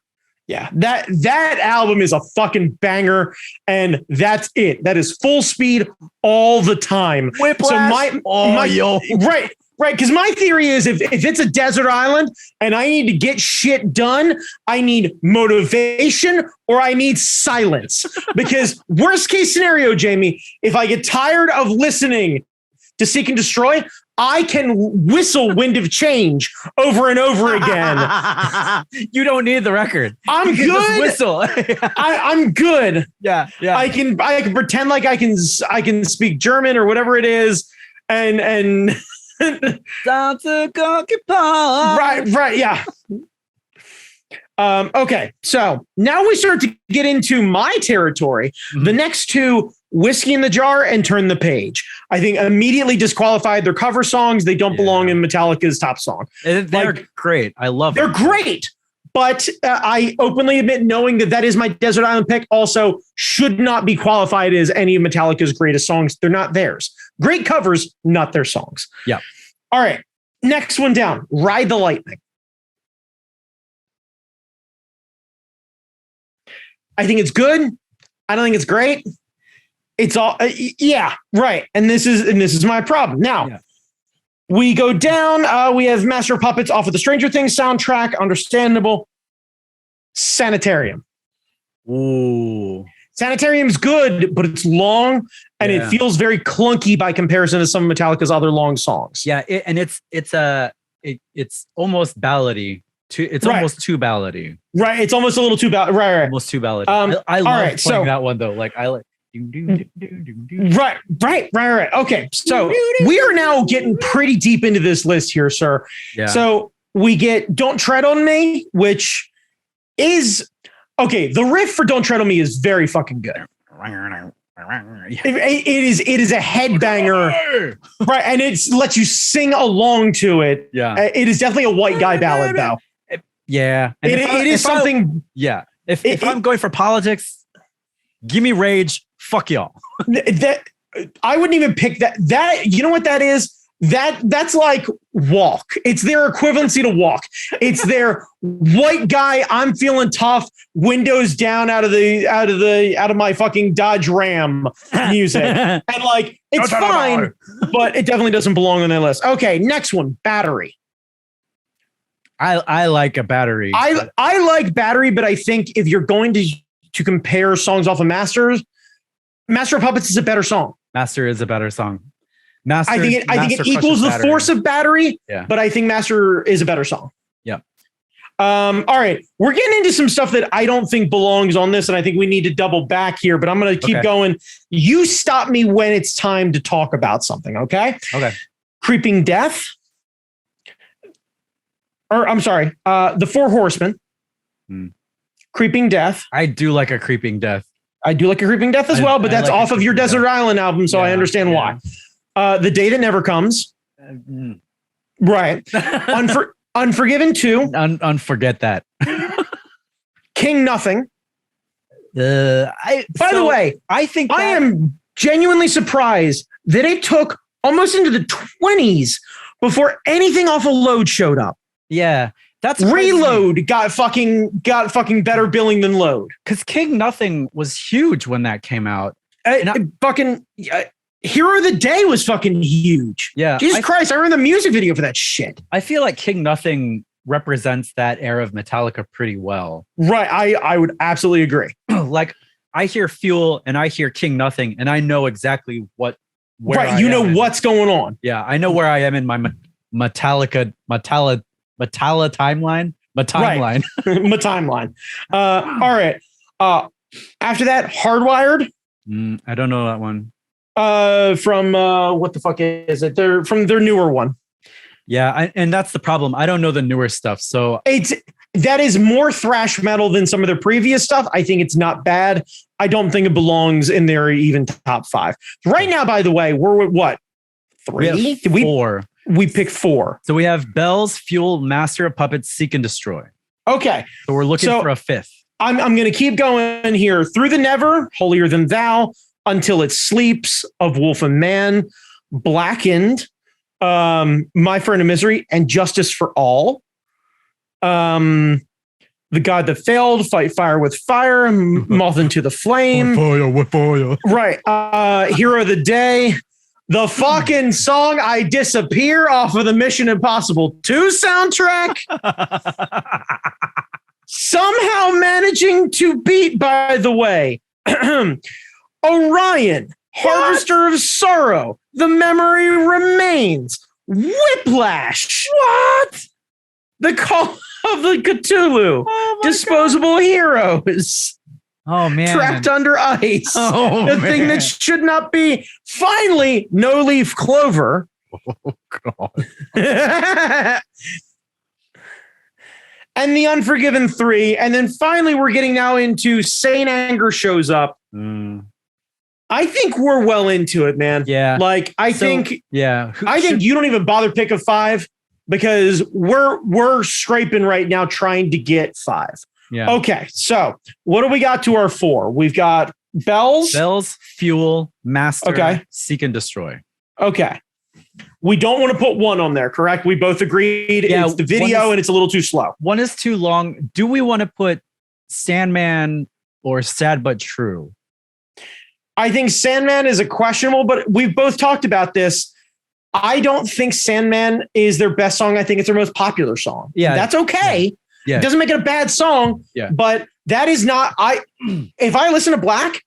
That album is a fucking banger, and that's it. That is full speed all the time. Whiplash. So right. Because my theory is if it's a desert island and I need to get shit done, I need motivation or I need silence. Because worst case scenario, Jamie, if I get tired of listening to Seek and Destroy, I can whistle Wind of Change over and over again. You don't need the record. I'm good. Just whistle. I'm good. Yeah. I can pretend like I can speak German or whatever it is, and Time to occupy. Right, yeah. Okay, so now we start to get into my territory. Mm-hmm. The next 2, Whiskey in the Jar and Turn the Page, I think immediately disqualified. They're cover songs. They don't belong in Metallica's top song. They're great. I love them. They're great. But I openly admit, knowing that is my Desert Island pick, also should not be qualified as any of Metallica's greatest songs. They're not theirs. Great covers, not their songs. Yeah. All right. Next one down. Ride the Lightning. I think it's good. I don't think it's great. It's all yeah, right. And this is my problem. Now, we go down. We have Master of Puppets off of the Stranger Things soundtrack. Understandable. Sanitarium. Ooh. Sanitarium's good, but it's long and it feels very clunky by comparison to some of Metallica's other long songs. Yeah, it's almost ballady. It's almost too ballady. Right, it's almost a little too ballady. Right. Almost too ballady. I love playing that one though. Like I like. Right. Okay, so we are now getting pretty deep into this list here, sir. Yeah. So we get "Don't Tread on Me," which is okay. The riff for "Don't Tread on Me" is very fucking good. It is a headbanger, right? And it lets you sing along to it. Yeah, it is definitely a white guy ballad, though. Yeah, and it is something. If I'm going for politics, give me Rage. Fuck y'all. That I wouldn't even pick that. That you know what that is? That's like Walk. It's their equivalency to Walk. It's their white guy. I'm feeling tough. Windows down out of my fucking Dodge Ram music, and like it's fine, but it definitely doesn't belong on their list. Okay, next one, Battery. I like a Battery. I like Battery, but I think if you're going to compare songs off of Master of Puppets is a better song. Master is a better song. I think it equals the force of Battery, but I think Master is a better song. Yeah. All right. We're getting into some stuff that I don't think belongs on this, and I think we need to double back here, but I'm going to keep going. You stop me when it's time to talk about something, okay? Okay. Creeping Death. Or I'm sorry, The Four Horsemen. Creeping Death. I do like a Creeping Death. I do like a Creeping Death as well, but that's off of your Desert Island album, so I understand why. The Day That Never Comes. Right. Unforgiven 2. Unforget that. King Nothing. By the way, I think I am genuinely surprised that it took almost into the 20s before anything off of Load showed up. Yeah. That's Reload crazy. got fucking better billing than Load. Because King Nothing was huge when that came out. Hero of the Day was fucking huge. Yeah. Jesus Christ, I remember the music video for that shit. I feel like King Nothing represents that era of Metallica pretty well. Right. I would absolutely agree. Like I hear Fuel and I hear King Nothing and I know exactly what's going on. Yeah. I know where I am in my Metallica timeline. My timeline. My timeline. All right. After that, Hardwired. I don't know that one. From what the fuck is it? They're from their newer one. Yeah, and that's the problem. I don't know the newer stuff, so that is more thrash metal than some of their previous stuff. I think it's not bad. I don't think it belongs in their even top 5 right now. By the way, we're at what 3? Four. We picked 4. So we have Bells, Fuel, Master of Puppets, Seek and Destroy. Okay. So we're looking for a 5th. I'm going to keep going here. Through the Never, Holier Than Thou, Until It Sleeps, Of Wolf and Man, Blackened, My Friend of Misery, and Justice for All. The God That Failed, Fight Fire with Fire, Moth into the Flame. With fire. Right. Hero of the Day. The fucking song I Disappear off of the Mission Impossible 2 soundtrack. Somehow managing to beat, by the way, Orion, Harvester of Sorrow, The Memory Remains, Whiplash. What? The Call of the Cthulhu, Disposable Heroes. Oh, man. Trapped Under Ice. Oh, the thing that should not be. Finally, No Leaf Clover. Oh, God. And The Unforgiven 3. And then finally, we're getting now into Saint Anger Shows Up. I think we're well into it, man. Yeah. Like, I think you don't even bother pick a 5 because we're scraping right now trying to get 5. Yeah. Okay, so what do we got to our 4? We've got Bells, Fuel, Master, okay. Seek and Destroy. Okay. We don't want to put 1 on there, correct? We both agreed it's the video and it's a little too slow. 1 is too long. Do we want to put Sandman or Sad But True? I think Sandman is a questionable, but we've both talked about this. I don't think Sandman is their best song. I think it's their most popular song. Yeah. That's okay. Yeah. It doesn't make it a bad song, but That is not, if I listen to Black,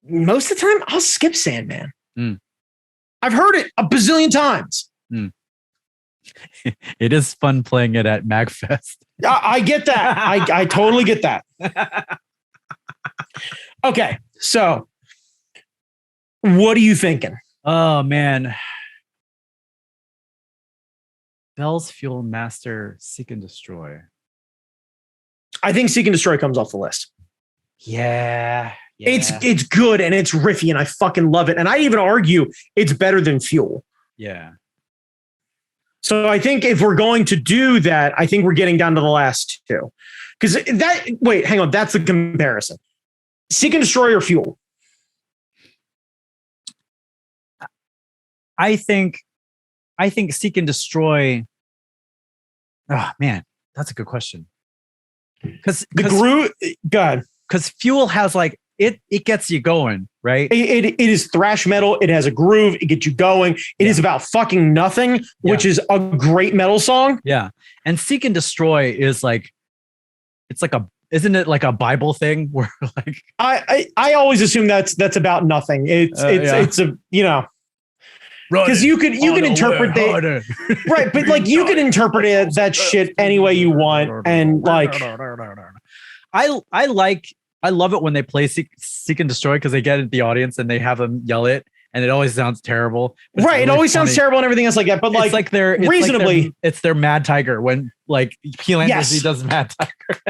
most of the time I'll skip Sandman. I've heard it a bazillion times. It is fun playing it at MagFest. I get that. I totally get that. Okay, so what are you thinking? Oh man. Bells, Fuel, Master, Seek and Destroy. I think Seek and Destroy comes off the list. Yeah. It's good and it's riffy and I fucking love it. And I even argue it's better than Fuel. Yeah. So I think if we're going to do that, I think we're getting down to the last two. Because hang on, that's the comparison. Seek and Destroy or Fuel? I think Seek and Destroy. Oh man, that's a good question. Because the groove, God, because Fuel has like it gets you going, right? It is thrash metal. It has a groove. It gets you going. It is about fucking nothing, which is a great metal song. Yeah, and Seek and Destroy is like, isn't it like a Bible thing where like I always assume that's about nothing. It's a because you could interpret that right, but like you can interpret it that shit any way you want, and like I love it when they play Seek and Destroy because they get into the audience and they have them yell it, and it always sounds terrible. Right, really it always sounds terrible and everything else like that. But like they're reasonably, it's their Mad Tiger when like Peel Anderson does Mad Tiger.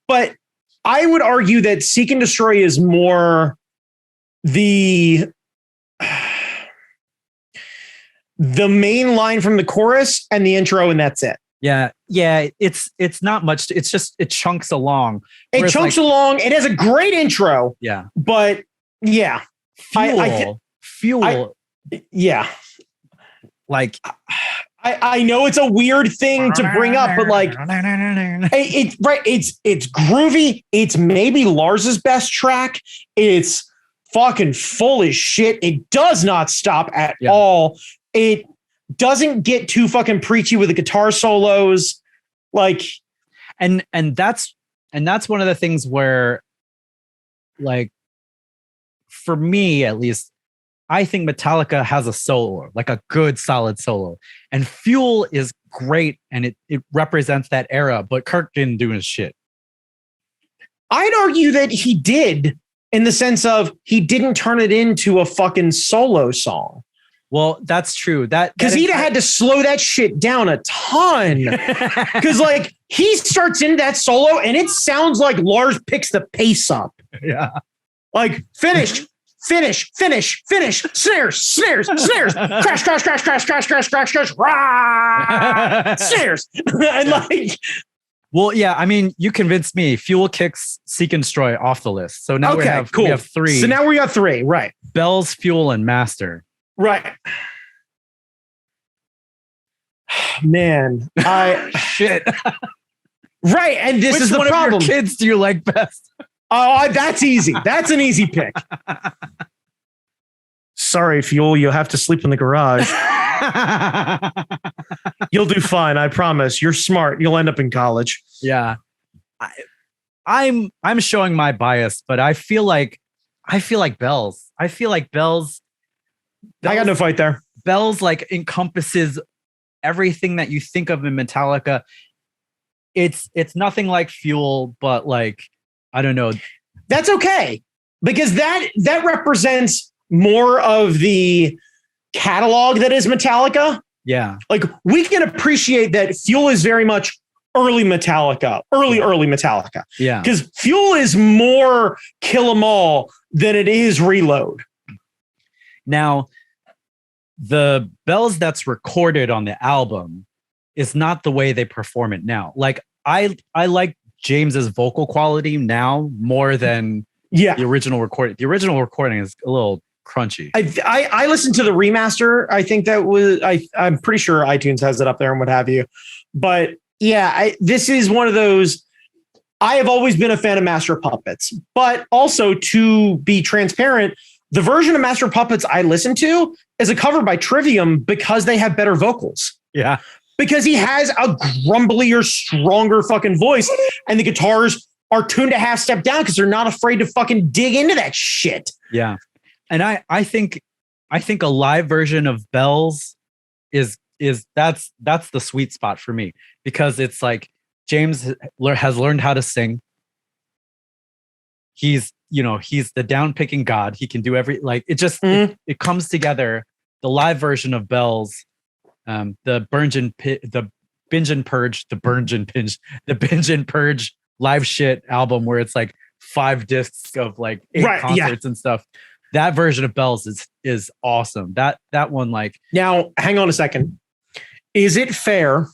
But I would argue that Seek and Destroy is more the main line from the chorus and the intro, and that's it. Yeah. It's not much. It's just it chunks along. It chunks along. It has a great intro. Yeah. But yeah, Fuel. Yeah. Like I know it's a weird thing to bring up, but like it's right. It's groovy. It's maybe Lars's best track. It's fucking full as shit. It does not stop at all. It doesn't get too fucking preachy with the guitar solos. Like, and that's one of the things where, like, for me at least, I think Metallica has a solo, like a good solid solo, and Fuel is great and it represents that era, but Kirk didn't do his shit. I'd argue that he did, in the sense of he didn't turn it into a fucking solo song. Well, that's true. Because he'd have had to slow that shit down a ton. Because like he starts in that solo and it sounds like Lars picks the pace up. Yeah. Like finish, snares, crash, rah, snares. And like, well, yeah, I mean, you convinced me. Fuel kicks Seek and Destroy off the list. So now we have three. So now we got three, right? Bells, Fuel, and Master. Right. Man, shit. Right, and this is the problem. Which one of your kids do you like best? Oh, that's easy. That's an easy pick. Sorry, Fuel, you'll have to sleep in the garage. You'll do fine, I promise. You're smart. You'll end up in college. Yeah. I'm showing my bias, but I feel like Bells. I got no fight there. Bells like encompasses everything that you think of in Metallica. It's nothing like Fuel, but like, I don't know. That's okay, because that represents more of the catalog that is Metallica. Yeah. Like we can appreciate that Fuel is very much early Metallica. Yeah. Because Fuel is more Kill 'Em All than it is Reload. Now, the Bells that's recorded on the album is not the way they perform it now. Like I like James's vocal quality now more than the original recording. The original recording is a little crunchy. I listened to the remaster. I think that was I'm pretty sure iTunes has it up there and what have you. But yeah, this is one of those. I have always been a fan of Master of Puppets, but also to be transparent, the version of Master of Puppets I listen to is a cover by Trivium because they have better vocals. Yeah. because he has a grumblier, stronger fucking voice, and the guitars are tuned a half step down because they're not afraid to fucking dig into that shit. Yeah. And I think a live version of Bells is that's the sweet spot for me, because it's like James has learned how to sing. He's the down picking god. He can do it comes together. The live version of Bells, the Binge and Purge live shit album, where it's like 5 discs of like 8 concerts and stuff. That version of Bells is awesome. That one, like, now hang on a second. Is it fair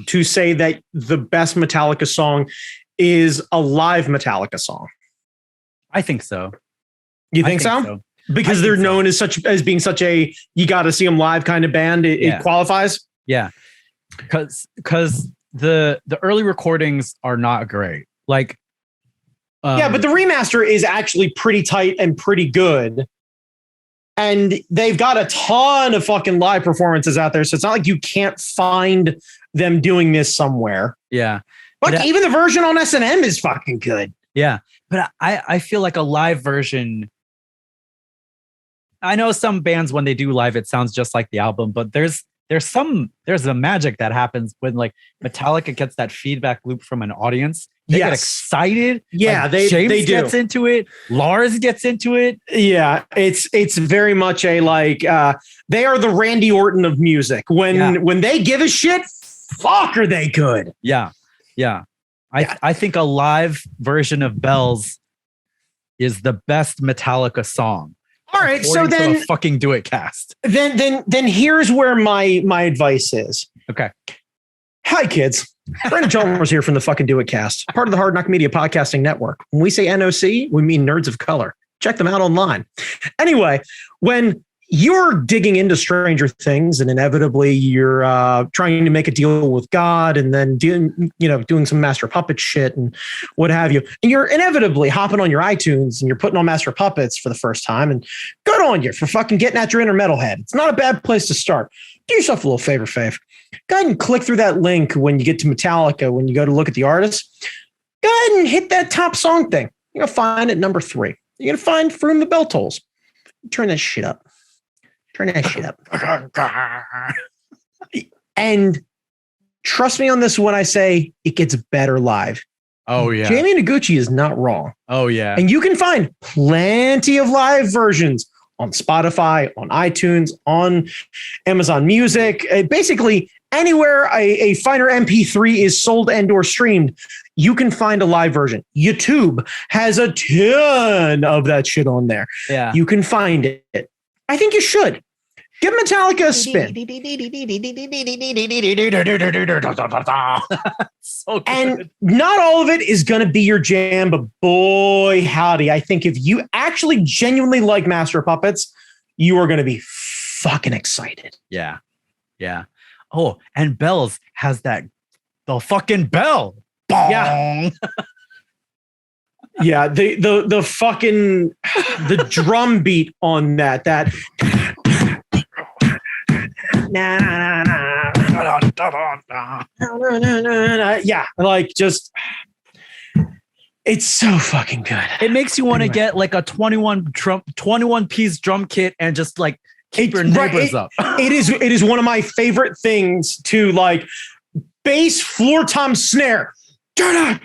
to say that the best Metallica song is a live Metallica song? I think so. You think so? Because they're known as being such a you got to see them live kind of band. It qualifies. Yeah, because the early recordings are not great. Like, but the remaster is actually pretty tight and pretty good. And they've got a ton of fucking live performances out there, so it's not like you can't find them doing this somewhere. Yeah, but even the version on S&M is fucking good. Yeah, but I feel like a live version. I know some bands, when they do live, it sounds just like the album, but there's a magic that happens when like Metallica gets that feedback loop from an audience. They get excited. Yeah, like James gets into it. Lars gets into it. Yeah, it's very much a like they are the Randy Orton of music. When they give a shit, fuck, are they good? Yeah. I think a live version of Bells is the best Metallica song. All right, so then fucking do it, cast. Then here's where my advice is. Okay. Hi, kids. Brandon Chalmers here from the fucking Do It Cast, part of the Hard Knock Media Podcasting Network. When we say NOC, we mean Nerds of Color. Check them out online. Anyway, when you're digging into Stranger Things and inevitably you're trying to make a deal with God and then doing some Master Puppet shit and what have you, and you're inevitably hopping on your iTunes and you're putting on Master Puppets for the first time, and good on you for fucking getting at your inner metalhead. It's not a bad place to start. Do yourself a little favor, Fave. Go ahead and click through that link when you get to Metallica, when you go to look at the artist. Go ahead and hit that top song thing. You're going to find it number 3. You're going to find From the Bell Tolls. Turn that shit up. And trust me on this when I say it gets better live. Oh, yeah. Jamie Noguchi is not wrong. Oh, yeah. And you can find plenty of live versions on Spotify, on iTunes, on Amazon Music, basically anywhere a finer MP3 is sold and or streamed, you can find a live version. YouTube has a ton of that shit on there. Yeah. You can find it. I think you should. Give Metallica a spin. So good. And not all of it is going to be your jam, but boy, howdy. I think if you actually genuinely like Master of Puppets, you are going to be fucking excited. Yeah. Yeah. Oh, and Bells has the fucking bell. Bong. Yeah. Yeah. The fucking, the drum beat on that. Yeah, like just it's so fucking good. It makes you want to get like a 21 piece drum kit and just like keep your neighbors up. It is one of my favorite things to like bass floor tom snare. Like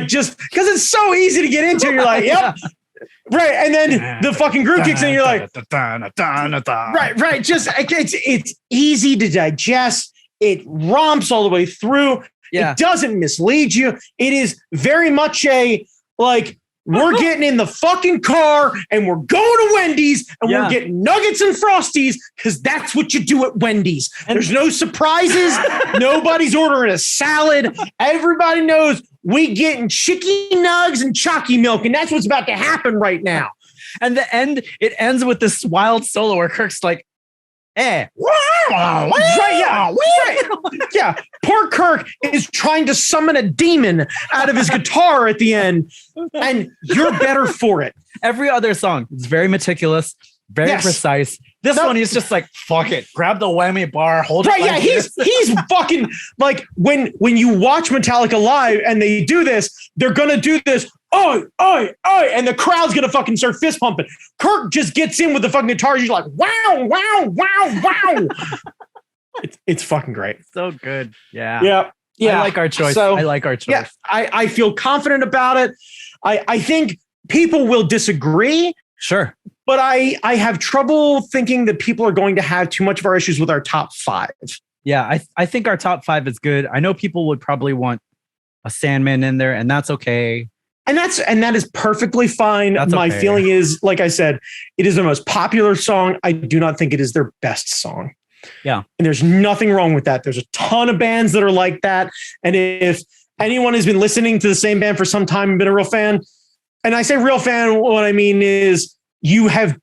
just because it's so easy to get into. You're like, yep. Right, and then the fucking groove kicks in, and you're like, right. Just it's easy to digest. It romps all the way through. Yeah. It doesn't mislead you. It is very much a like we're getting in the fucking car and we're going to Wendy's and we're getting nuggets and Frosties because that's what you do at Wendy's. And there's no surprises. Nobody's ordering a salad. Everybody knows we getting chicky nugs and chalky milk, and that's what's about to happen right now. And it ends with this wild solo where Kirk's like, right, yeah. Poor Kirk is trying to summon a demon out of his guitar at the end, and you're better for it. Every other song is very meticulous, very precise. This one, he's just like, fuck it, grab the whammy bar, hold it. Right? Yeah, he's fucking like when you watch Metallica live and they do this, they're gonna do this. Oh, and the crowd's gonna fucking start fist pumping. Kirk just gets in with the fucking guitar. He's like, wow, wow, wow, wow. It's fucking great. So good. Yeah. I like our choice. Yeah, I feel confident about it. I think people will disagree. Sure. But I have trouble thinking that people are going to have too much of our issues with our top 5. Yeah, I think our top 5 is good. I know people would probably want a Sandman in there, and that's okay. And that is perfectly fine. My feeling is, like I said, it is their most popular song. I do not think it is their best song. Yeah. And there's nothing wrong with that. There's a ton of bands that are like that. And if anyone has been listening to the same band for some time and been a real fan, and I say real fan, what I mean is you have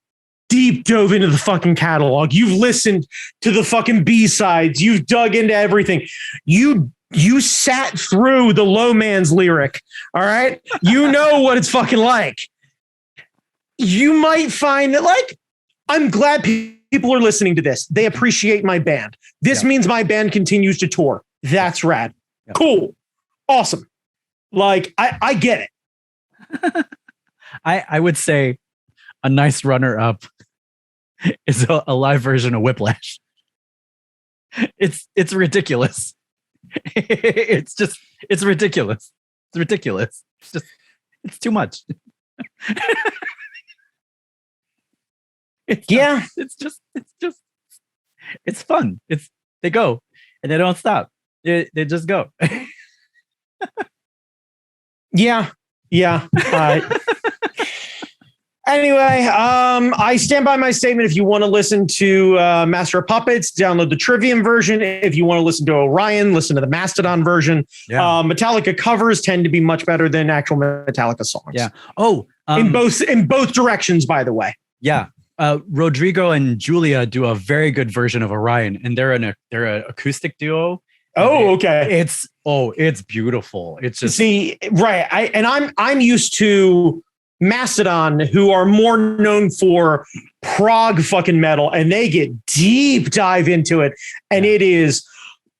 deep dove into the fucking catalog. You've listened to the fucking B-sides. You've dug into everything. You sat through the Low Man's lyric. All right. You know what it's fucking like. You might find that, like, I'm glad people are listening to this. They appreciate my band. This means my band continues to tour. That's rad. Yeah. Cool. Awesome. Like, I get it. I would say a nice runner-up is a live version of Whiplash. It's ridiculous. It's ridiculous. It's ridiculous. It's too much. It's fun. They go and they don't stop. They just go. Yeah. Anyway, I stand by my statement. If you want to listen to Master of Puppets, download the Trivium version. If you want to listen to Orion, listen to the Mastodon version. Yeah. Metallica covers tend to be much better than actual Metallica songs. Yeah. Oh, in both directions, by the way. Yeah. Rodrigo and Julia do a very good version of Orion, and they're an acoustic duo. Okay. It's beautiful. It's just right. I'm used to Mastodon, who are more known for prog fucking metal, and they get deep dive into it, and it is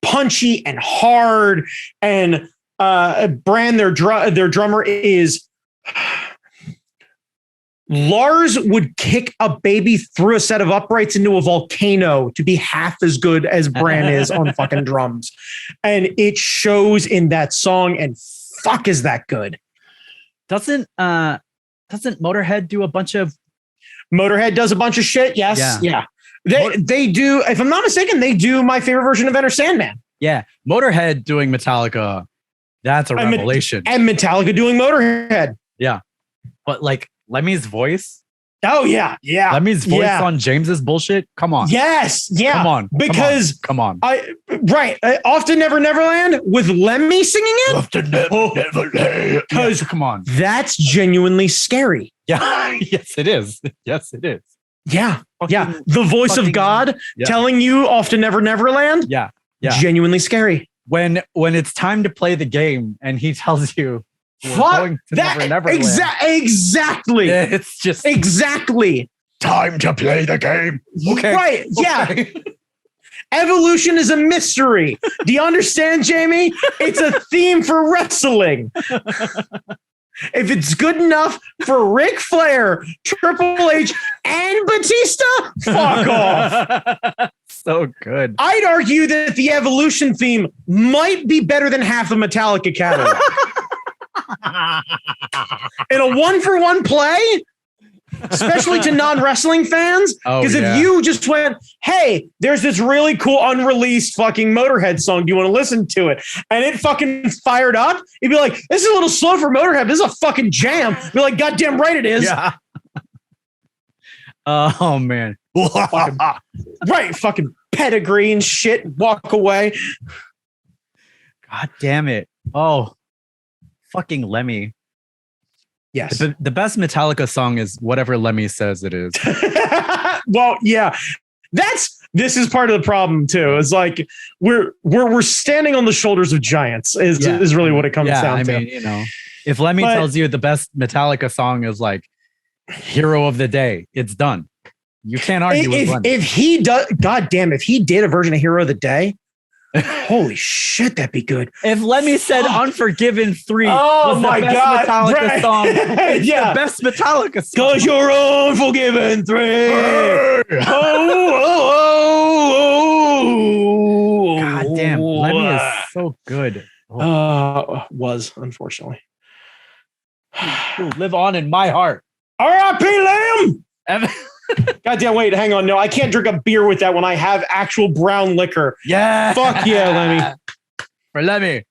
punchy and hard. And Brand, their drummer, is Lars would kick a baby through a set of uprights into a volcano to be half as good as Bran is on fucking drums. And it shows in that song, and fuck is that good. Doesn't Motorhead do a bunch of... Motorhead does a bunch of shit, yes. Yeah. They do, if I'm not mistaken, they do my favorite version of Enter Sandman. Yeah. Motorhead doing Metallica, that's a revelation. And Metallica doing Motorhead. Yeah. But like Lemmy's voice. Oh yeah. Lemmy's voice on James's bullshit. Come on. Yes. Yeah. Come on. Because come on. Often Never Neverland with Lemmy singing it. Often Neverland. Because come on. That's genuinely scary. Yeah. Yes, it is. Yeah. The voice of God telling you Often Never Neverland. Yeah. Genuinely scary. When it's time to play the game and he tells you going to Neverland. Exactly. It's just exactly time to play the game. Okay. Right. Yeah. Evolution is a mystery. Do you understand, Jamie? It's a theme for wrestling. If it's good enough for Ric Flair, Triple H, and Batista, fuck off. So good. I'd argue that the Evolution theme might be better than half the Metallica catalog. In a 1-for-1 play, especially to non-wrestling fans, because if you just went, hey, there's this really cool unreleased fucking Motorhead song, do you want to listen to it? And it fucking fired up, you'd be like, this is a little slow for Motorhead, this is a fucking jam. Be like, goddamn right it is. Yeah. Oh man. Fucking pedigree and shit, walk away. God damn it. Oh, fucking Lemmy. Yes. The best Metallica song is whatever Lemmy says it is. Well, yeah. This is part of the problem too. It's like we're standing on the shoulders of giants is really what it comes down to. I mean, if Lemmy tells you the best Metallica song is like Hero of the Day, it's done. You can't argue with Lemmy. If he does, goddamn, if he did a version of Hero of the Day, holy shit, that'd be good. If Lemmy said Unforgiven 3 Oh was my the best God, Metallica right. song, it's Yeah. the best Metallica song. Cause you're Unforgiven 3. God damn, Lemmy is so good. Was, unfortunately. He'll live on in my heart. R.I.P. Liam! Goddamn, wait, hang on. No, I can't drink a beer with that when I have actual brown liquor. Yeah. Fuck yeah, Lemmy. For Lemmy.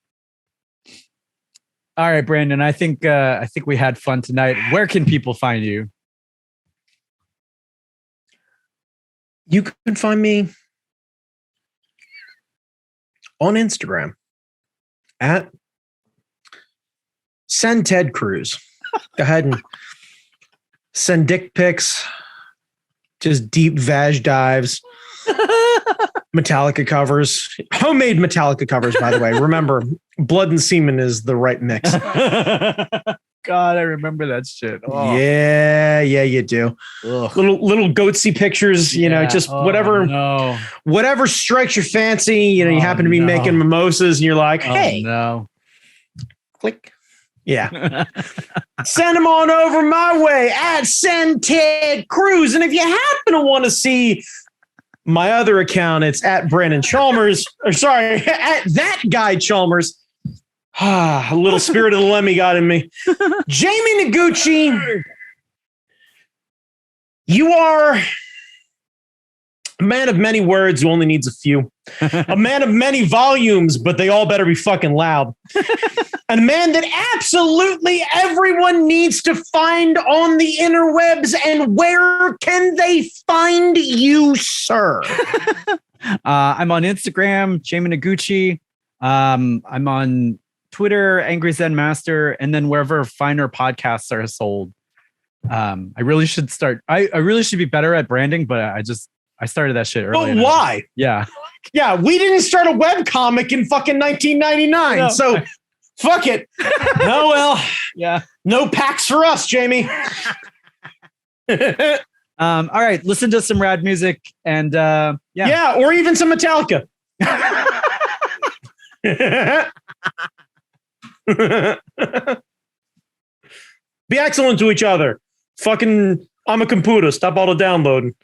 All right, Brandon. I think we had fun tonight. Where can people find you? You can find me on Instagram at Send Ted Cruz. Go ahead and send dick pics, just deep vag dives, Metallica covers, homemade Metallica covers, by the way. Remember, blood and semen is the right mix. God, I remember that shit. Oh. Yeah, you do. Ugh. Little goatsy pictures, just whatever strikes your fancy. You happen to be making mimosas, and you're like, hey, click. Yeah. Send them on over my way at Send Ted Cruz. And if you happen to want to see my other account, it's at Brandon Chalmers. Or sorry, at that guy Chalmers. A little spirit of the Lemmy got in me. Jamie Noguchi, you are a man of many words who only needs a few. A man of many volumes, but they all better be fucking loud. A man that absolutely everyone needs to find on the interwebs. And where can they find you, sir? I'm on Instagram, Jamie Noguchi. I'm on Twitter, Angry Zen Master, and then wherever finer podcasts are sold. I really should start. I really should be better at branding, but I started that shit early. But why? Yeah. Yeah, we didn't start a webcomic in fucking 1999. No. So fuck it. Oh, well. Yeah. No packs for us, Jamie. All right. Listen to some rad music and yeah. Yeah, or even some Metallica. Be excellent to each other. Fucking, I'm a computer. Stop all the downloading.